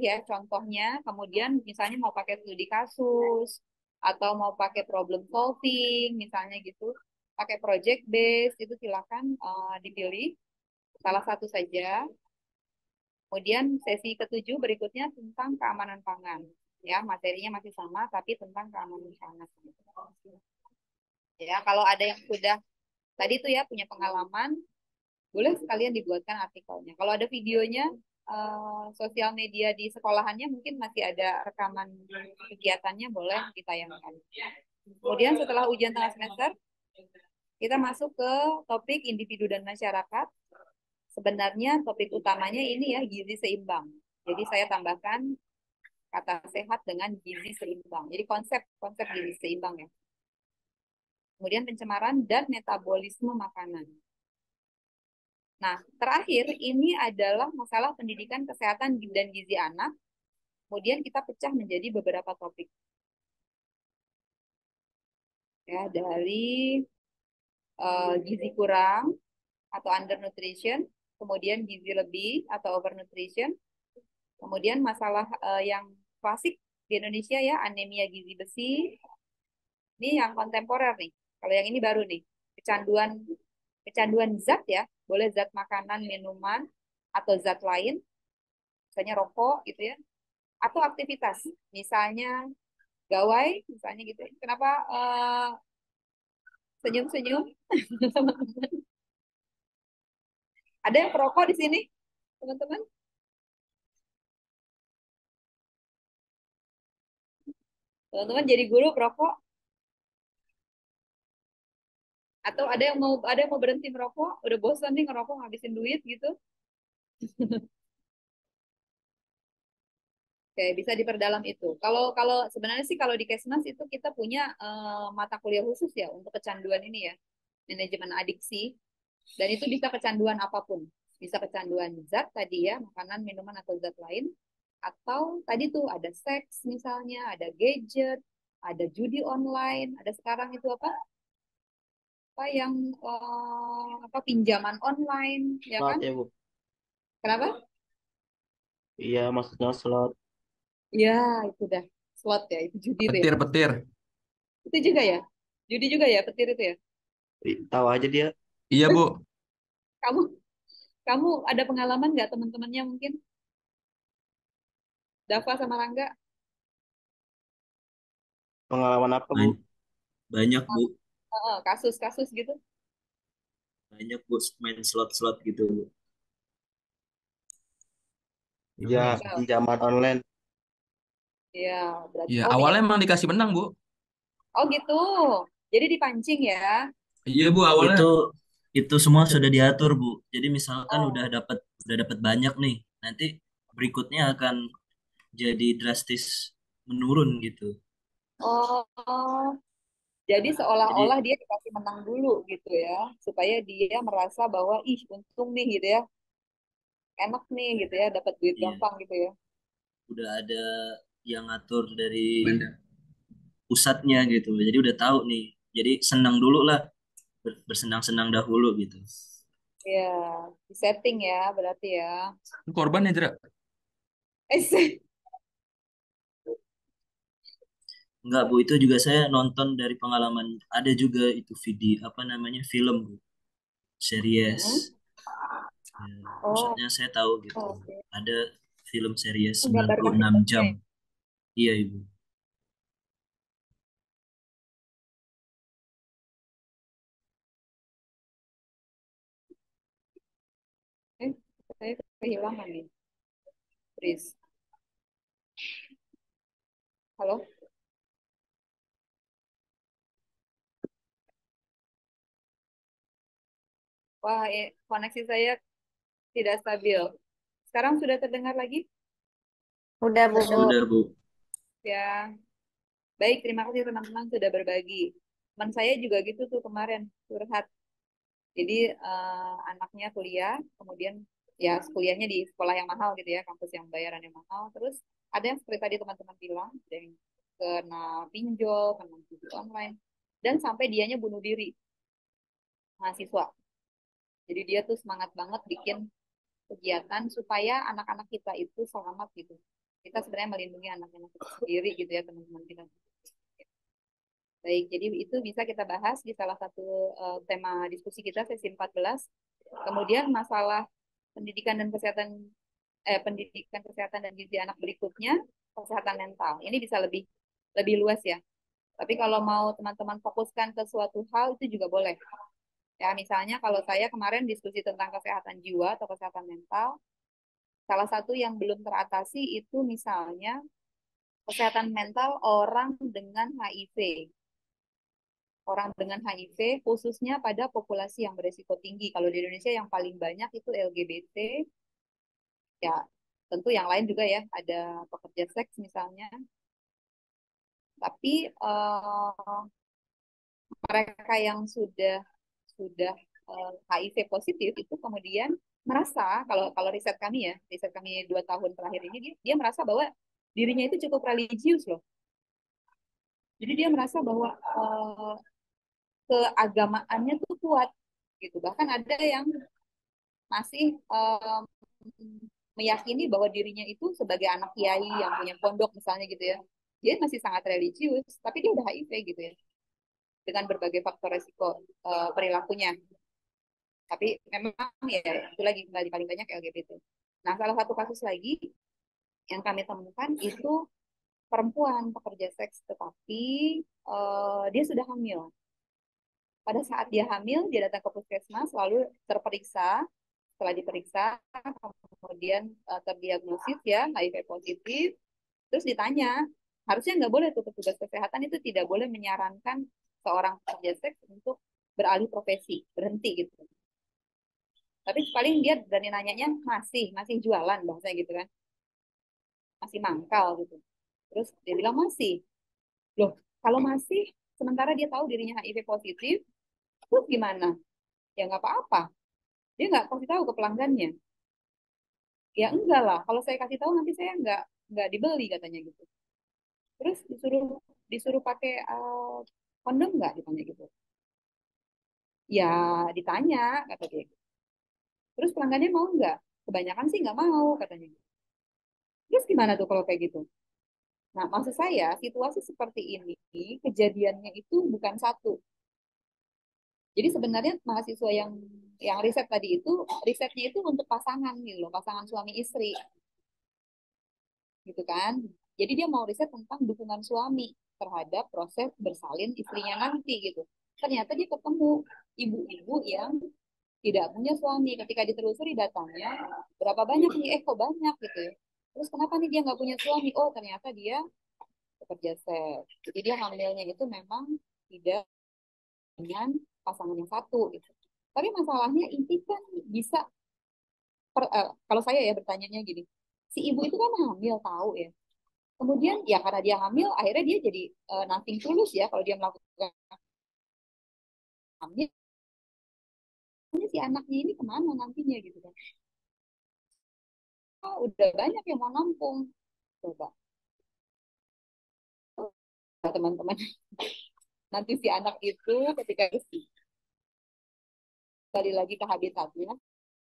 ya contohnya, kemudian misalnya mau pakai studi kasus, atau mau pakai problem solving, misalnya gitu, pakai project base, itu silakan dipilih salah satu saja. Kemudian sesi ketujuh berikutnya tentang keamanan pangan. Ya, materinya masih sama, tapi tentang keamanan pangan. Ya, kalau ada yang sudah tadi tuh ya punya pengalaman, boleh sekalian dibuatkan artikelnya. Kalau ada videonya, sosial media di sekolahannya mungkin masih ada rekaman kegiatannya, boleh ditayangkan. Kemudian setelah ujian tengah semester, kita masuk ke topik individu dan masyarakat. Sebenarnya topik utamanya ini ya gizi seimbang. Jadi saya tambahkan kata sehat dengan gizi seimbang. Jadi konsep gizi seimbang ya. Kemudian pencemaran dan metabolisme makanan. Nah, terakhir ini adalah masalah pendidikan kesehatan dan gizi anak. Kemudian kita pecah menjadi beberapa topik. Ya, dari gizi kurang atau undernutrition, kemudian gizi lebih atau overnutrition, kemudian masalah yang klasik di Indonesia ya, anemia gizi besi. Ini yang kontemporer nih. Kalau yang ini baru nih, kecanduan zat ya, boleh zat makanan, minuman, atau zat lain, misalnya rokok gitu ya, atau aktivitas, misalnya gawai, misalnya gitu. Kenapa senyum-senyum? Ada yang perokok di sini, teman-teman? Teman-teman jadi guru perokok? Atau ada yang mau berhenti merokok? Udah bosan nih ngerokok ngabisin duit gitu? Oke, bisa diperdalam itu. Kalau kalau sebenarnya sih kalau di Kesmas itu kita punya mata kuliah khusus ya untuk kecanduan ini ya, manajemen adiksi. Dan itu bisa kecanduan apapun. Bisa kecanduan zat tadi ya, makanan, minuman, atau zat lain. Atau tadi tuh ada seks misalnya, ada gadget, ada judi online, ada sekarang itu apa yang apa pinjaman online, ya Slot kan? ya, Bu. Kenapa? Iya, maksudnya slot. Ya, itu dah slot ya, itu judi tuh ya. Petir-petir. Itu juga ya, judi juga ya, petir itu ya. Tahu aja dia. Iya, Bu. Kamu kamu ada pengalaman nggak teman-temannya mungkin Dava sama Rangga? Pengalaman apa, Bu? Ban- Banyak Bu, Kasus-kasus gitu? banyak Bu main slot-slot gitu Bu. Ya, Ya, pinjaman online. ya berarti. Iya, Oh, awalnya pinjam. emang dikasih benang, Bu. Oh gitu. Jadi dipancing ya. Iya, Bu, awalnya. Itu itu semua sudah diatur Bu. Jadi misalkan Oh, udah dapat banyak nih, nanti berikutnya akan jadi drastis menurun gitu. oh, jadi Jadi seolah-olah dia dikasih menang dulu gitu ya, supaya dia merasa bahwa ih untung nih gitu ya, enak nih gitu ya, dapat duit iya, gampang gitu ya. udah ada yang ngatur dari Bandar. pusatnya gitu. Jadi udah tahu nih. Jadi senang dulu lah, bersenang-senang dahulu gitu. Ya, di setting ya berarti ya. Korban ya, Jera? Eh, Enggak Bu, itu juga saya nonton dari pengalaman. Ada juga itu video apa namanya film Bu, series. mm-mm. Ya, Oh, maksudnya saya tahu gitu. oke. Ada film series Menggambarkan 96 situasinya jam. ya. Iya Ibu. Eh, saya kehilangan nih, Tris. Halo? Wah, koneksi saya tidak stabil. Sekarang sudah terdengar lagi? Udah, Bu. Sudah Bu. Ya, baik. Terima kasih teman-teman sudah berbagi. Teman saya juga gitu tuh kemarin curhat. Jadi anaknya kuliah, kemudian ya kuliahnya di sekolah yang mahal gitu ya, kampus yang bayaran yang mahal. Terus ada yang seperti tadi teman-teman bilang, ada yang kena pinjol, kena judi online, dan sampai dianya bunuh diri, mahasiswa. Jadi dia tuh semangat banget bikin kegiatan supaya anak-anak kita itu selamat gitu. Kita sebenarnya melindungi anak-anak kita sendiri gitu ya teman-teman kita. Baik, jadi itu bisa kita bahas di salah satu tema diskusi kita sesi 14. Kemudian masalah pendidikan dan kesehatan pendidikan kesehatan dan gizi anak berikutnya, kesehatan mental. Ini bisa lebih lebih luas ya. Tapi kalau mau teman-teman fokuskan ke suatu hal itu juga boleh. Ya, misalnya kalau saya kemarin diskusi tentang kesehatan jiwa atau kesehatan mental, salah satu yang belum teratasi itu misalnya kesehatan mental orang dengan HIV. Orang dengan HIV khususnya pada populasi yang berisiko tinggi. Kalau di Indonesia yang paling banyak itu LGBT, ya tentu yang lain juga ya, ada pekerja seks misalnya. Tapi mereka yang sudah HIV positif itu kemudian merasa kalau kalau riset kami 2 tahun terakhir ini dia merasa bahwa dirinya itu cukup religius loh. Jadi dia merasa bahwa keagamaannya tuh kuat gitu. Bahkan ada yang masih meyakini bahwa dirinya itu sebagai anak kiai yang punya pondok misalnya gitu ya. Dia masih sangat religius, tapi dia udah HIV gitu ya. Dengan berbagai faktor resiko perilakunya. Tapi memang ya itu lagi kembali paling banyak LGBT. Nah, salah satu kasus lagi yang kami temukan itu perempuan pekerja seks, tetapi dia sudah hamil. Pada saat dia hamil, dia datang ke puskesmas, lalu terperiksa. Setelah diperiksa, kemudian terdiagnosis ya HIV positif. Terus ditanya, harusnya nggak boleh tuh petugas kesehatan itu tidak boleh menyarankan seorang pekerja seks untuk beralih profesi, berhenti gitu. Tapi paling dia berani nanyanya masih masih jualan bahasa gitu kan, masih mangkal gitu. Terus dia bilang masih. Loh, kalau masih sementara dia tahu dirinya HIV positif, terus gimana? Ya nggak apa-apa. Dia nggak kasih tahu ke pelanggannya. Ya enggak lah, kalau saya kasih tahu nanti saya nggak dibeli katanya gitu. Terus disuruh disuruh pakai kondom nggak ditanya gitu. Ya ditanya kata dia. Terus pelanggannya mau nggak? Kebanyakan sih nggak mau katanya gitu. Terus gimana tuh kalau kayak gitu? Nah, maksud saya situasi seperti ini kejadiannya itu bukan satu. Jadi sebenarnya mahasiswa yang riset tadi itu risetnya itu untuk pasangan gitu loh, pasangan suami istri gitu kan. Jadi dia mau riset tentang dukungan suami terhadap proses bersalin istrinya nanti gitu. Ternyata dia ketemu ibu-ibu yang tidak punya suami. Ketika ditelusuri datanya, berapa banyak nih? Kok banyak gitu ya. Terus kenapa nih dia nggak punya suami? Oh ternyata dia bekerja seks. Jadi dia hamilnya itu memang tidak dengan pasangan yang satu gitu. Tapi masalahnya inti kan bisa kalau saya ya bertanyanya gini, si ibu itu kan hamil tahu ya. Kemudian ya karena dia hamil, akhirnya dia jadi nothing tulus ya kalau dia melakukan hamil, si anaknya ini kemana nantinya gitu kan? Oh, udah banyak yang mau nampung, coba teman-teman. Nanti si anak itu ketika kembali lagi ke habitatnya,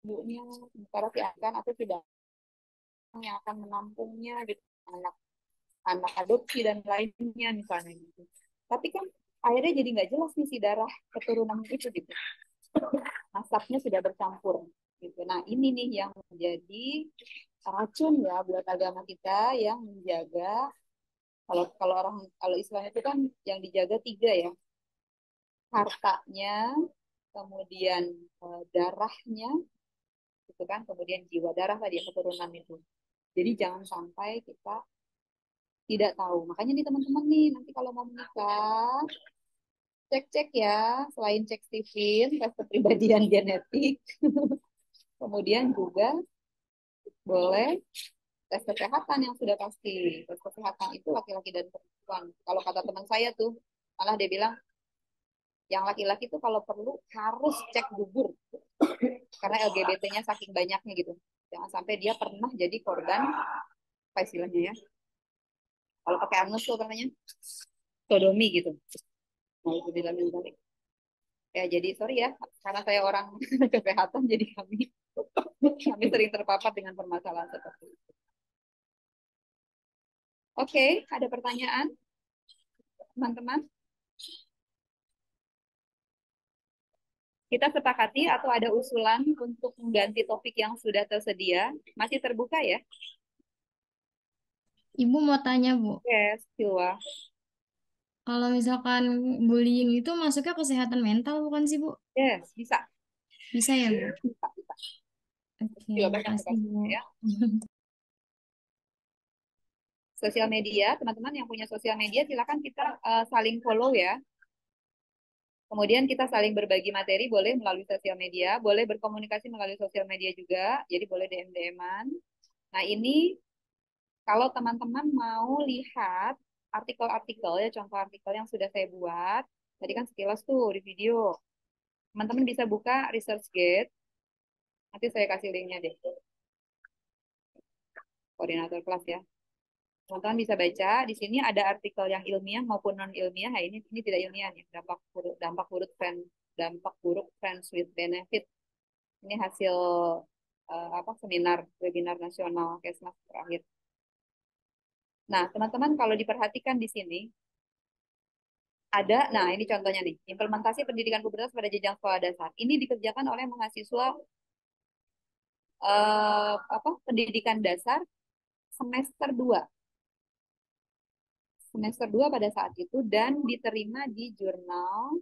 ibunya sementara si akan atau tidak yang akan menampungnya gitu, anak anak adopsi dan lainnya misalnya gitu. Tapi kan akhirnya jadi nggak jelas nih si darah keturunan itu gitu. Asapnya sudah bercampur gitu. Nah, ini nih yang menjadi racun ya buat agama kita yang menjaga kalau Islam itu kan yang dijaga tiga ya, hartanya, kemudian darahnya, gitu kan, kemudian jiwa darah tadi keturunan itu. Jadi jangan sampai kita tidak tahu. Makanya nih teman-teman nih nanti kalau mau menikah cek-cek ya, selain cek Stephen, tes kepribadian genetik, kemudian juga boleh tes kesehatan yang sudah pasti. Tes kesehatan itu laki-laki dan perempuan. Kalau kata teman saya tuh, malah dia bilang, yang laki-laki tuh kalau perlu harus cek gugur. Karena LGBT-nya saking banyaknya gitu. Jangan sampai dia pernah jadi korban, apa istilahnya ya, kalau pakai anus tuh apa namanya, sodomi gitu. Nah itu dilakukan tadi. Ya jadi sorry ya, karena saya orang kesehatan, jadi kami sering terpapar dengan permasalahan seperti itu. Oke, ada pertanyaan, teman-teman? Kita sepakati atau ada usulan untuk mengganti topik yang sudah tersedia? Masih terbuka ya? Ibu mau tanya, Bu. Yes, Silwa. Kalau misalkan bullying itu masuknya kesehatan mental bukan sih, Bu? Yes, bisa. Bisa ya, Bu? Bisa, bisa. Oke, Juga banyak makasih, Bu. ya. Sosial media, teman-teman yang punya sosial media, silakan kita saling follow ya. Kemudian kita saling berbagi materi, boleh melalui sosial media, boleh berkomunikasi melalui sosial media juga, jadi boleh DM-DM-an. Nah ini kalau teman-teman mau lihat artikel-artikel ya, contoh artikel yang sudah saya buat, tadi kan sekilas tuh di video, teman-teman bisa buka ResearchGate, nanti saya kasih linknya deh, koordinator kelas ya. Teman-teman bisa baca, di sini ada artikel yang ilmiah maupun non ilmiah. Nah, ini tidak ilmiah ya. Dampak buruk friends with benefit. Ini hasil apa seminar webinar nasional Kesmas terakhir. Nah, teman-teman kalau diperhatikan di sini ada, nah ini contohnya nih, implementasi pendidikan pubertas pada jenjang sekolah dasar. Ini dikerjakan oleh mahasiswa apa pendidikan dasar semester 2 pada saat itu dan diterima di jurnal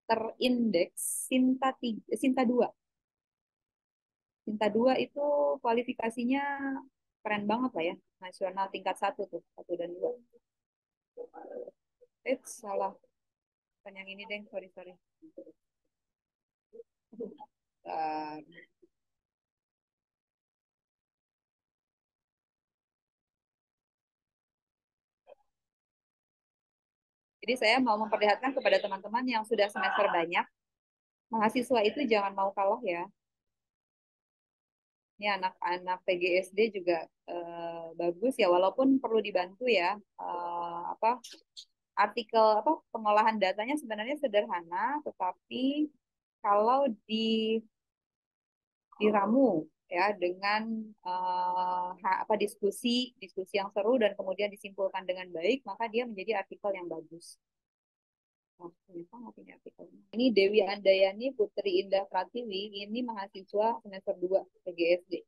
terindeks Sinta 2. Sinta 2 itu kualifikasinya keren banget lah ya. Nasional tingkat 1 tuh, 1 dan 2. Salah. Bukan yang ini deh, sorry, sorry. Uh, jadi saya mau memperlihatkan kepada teman-teman yang sudah semester banyak, mahasiswa itu jangan mau kalah ya. Ini anak-anak PGSD juga bagus ya, walaupun perlu dibantu ya. Apa artikel apa pengolahan datanya sebenarnya sederhana, tetapi kalau diramu ya dengan apa diskusi diskusi yang seru dan kemudian disimpulkan dengan baik, maka dia menjadi artikel yang bagus. Oh, ternyata nggak punya artikelnya. Ini Dewi Andayani Putri Indah Pratiwi, ini mahasiswa semester 2 PGSD.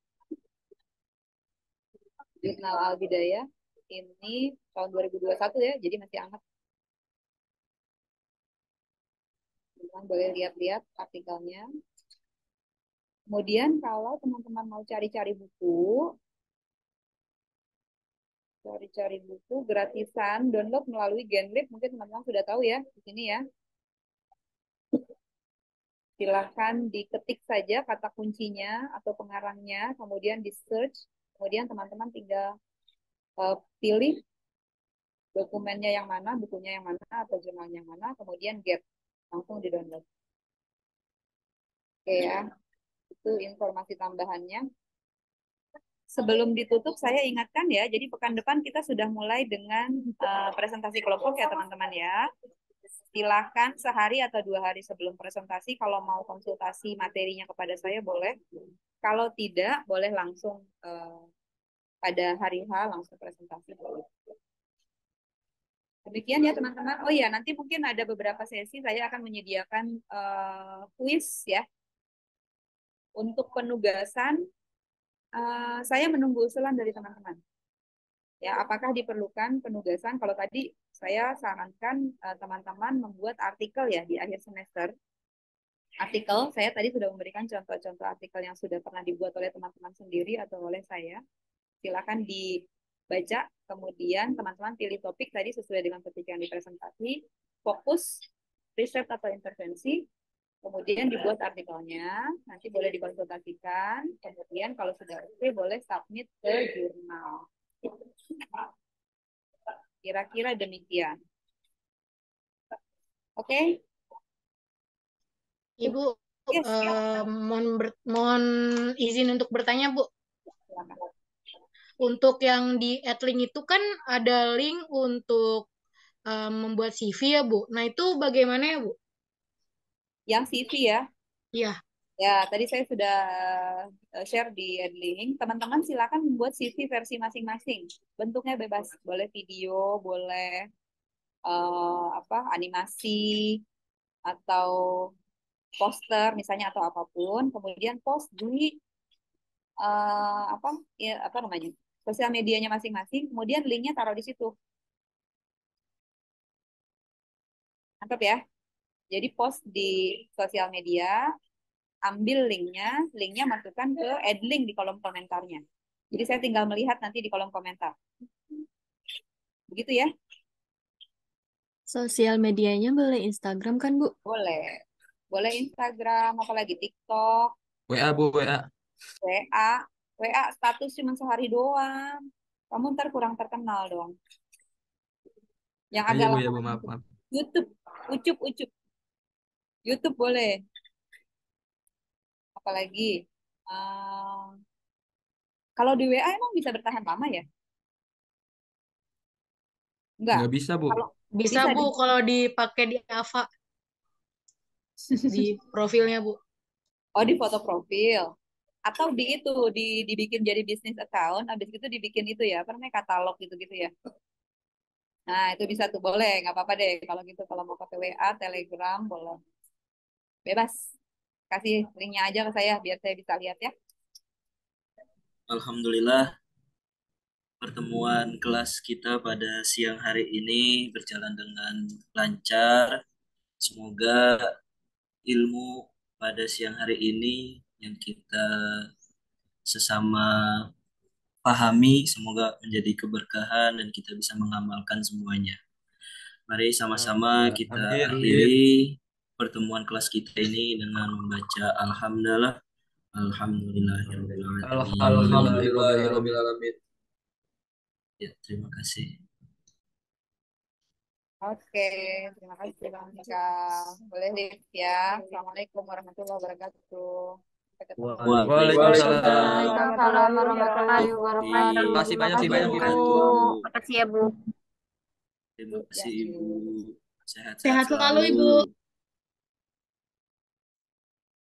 Jurnal Al Bidayah, ini tahun 2021 ya, jadi masih hangat. Teman-teman boleh lihat-lihat artikelnya. Kemudian kalau teman-teman mau cari-cari buku gratisan, download melalui Genlib, mungkin teman-teman sudah tahu ya di sini ya. Silahkan diketik saja kata kuncinya atau pengarangnya, kemudian di search, kemudian teman-teman tinggal pilih dokumennya yang mana, bukunya yang mana, atau jurnalnya yang mana, kemudian get, langsung di download. Oke ya, itu informasi tambahannya. Sebelum ditutup, saya ingatkan ya, jadi pekan depan kita sudah mulai dengan presentasi kelompok ya teman-teman ya. Silahkan sehari atau 2 hari sebelum presentasi, kalau mau konsultasi materinya kepada saya boleh. Kalau tidak, boleh langsung pada hari H langsung presentasi. Demikian ya teman-teman. Oh iya, nanti mungkin ada beberapa sesi saya akan menyediakan kuis ya. Untuk penugasan, saya menunggu usulan dari teman-teman. Ya, apakah diperlukan penugasan? Kalau tadi saya sarankan teman-teman membuat artikel ya di akhir semester. Artikel, saya tadi sudah memberikan contoh-contoh artikel yang sudah pernah dibuat oleh teman-teman sendiri atau oleh saya. Silakan dibaca, kemudian teman-teman pilih topik tadi sesuai dengan topik yang dipresentasi, fokus, riset atau intervensi, kemudian dibuat artikelnya, nanti boleh dikonsultasikan, kemudian kalau sudah oke boleh submit ke jurnal. Kira-kira demikian. Oke? Ibu, Yes, mohon izin untuk bertanya, Bu. silakan. Untuk yang di Adlink itu kan ada link untuk membuat CV ya, Bu. Nah, itu bagaimana ya, Bu? Yang CV ya, Iya. ya tadi saya sudah share di Adlink. Teman-teman silakan membuat CV versi masing-masing. Bentuknya bebas, boleh video, boleh apa animasi atau poster misalnya atau apapun. Kemudian post di apa ya, apa namanya sosial medianya masing-masing. Kemudian linknya taruh di situ. Mantap ya. Jadi post di sosial media, ambil linknya masukkan ke add link di kolom komentarnya. Jadi saya tinggal melihat nanti di kolom komentar. Begitu ya? Sosial medianya boleh Instagram kan, Bu? Boleh. Boleh Instagram, apalagi TikTok, WA Bu, WA. WA. WA status cuma sehari doang. Kamu ntar kurang terkenal dong. Yang Oh iya agak Bu, ya lama Bu, maaf, maaf. YouTube, ucup. YouTube boleh. Apalagi kalau di WA emang bisa bertahan lama ya? Enggak. Nggak bisa Bu. Kalau Bisa, bisa Bu, kalau dipakai di Ava, di profilnya, Bu. oh di foto profil atau di itu dibikin jadi bisnis account, habis itu dibikin itu ya, apa namanya katalog gitu-gitu ya. Nah, itu bisa tuh boleh, nggak apa-apa deh kalau gitu kalau mau pakai WA, Telegram boleh. Bebas. Kasih linknya aja ke saya biar saya bisa lihat ya. Alhamdulillah, pertemuan kelas kita pada siang hari ini berjalan dengan lancar. Semoga ilmu pada siang hari ini yang kita sesama pahami, semoga menjadi keberkahan dan kita bisa mengamalkan semuanya. Mari sama-sama Alhamdulillah. kita Amin. akhiri pertemuan kelas kita ini dengan membaca Alhamdulillah. Alhamdulillahirrahmanirrahim. Alhamdulillahirobbilalamin. Ya, terima kasih. Oke, terima kasih Bang Ika. Boleh lihat ya. Assalamualaikum warahmatullahi wabarakatuh. Waalaikumsalam. Waalaikumsalam warahmatullahi wabarakatuh. Terima kasih Terima banyak kasih Ibu. Ibu. Makasih ya Bu. Terima kasih Ibu. Ya, Sehat-sehat Sehat selalu, selalu. Ibu.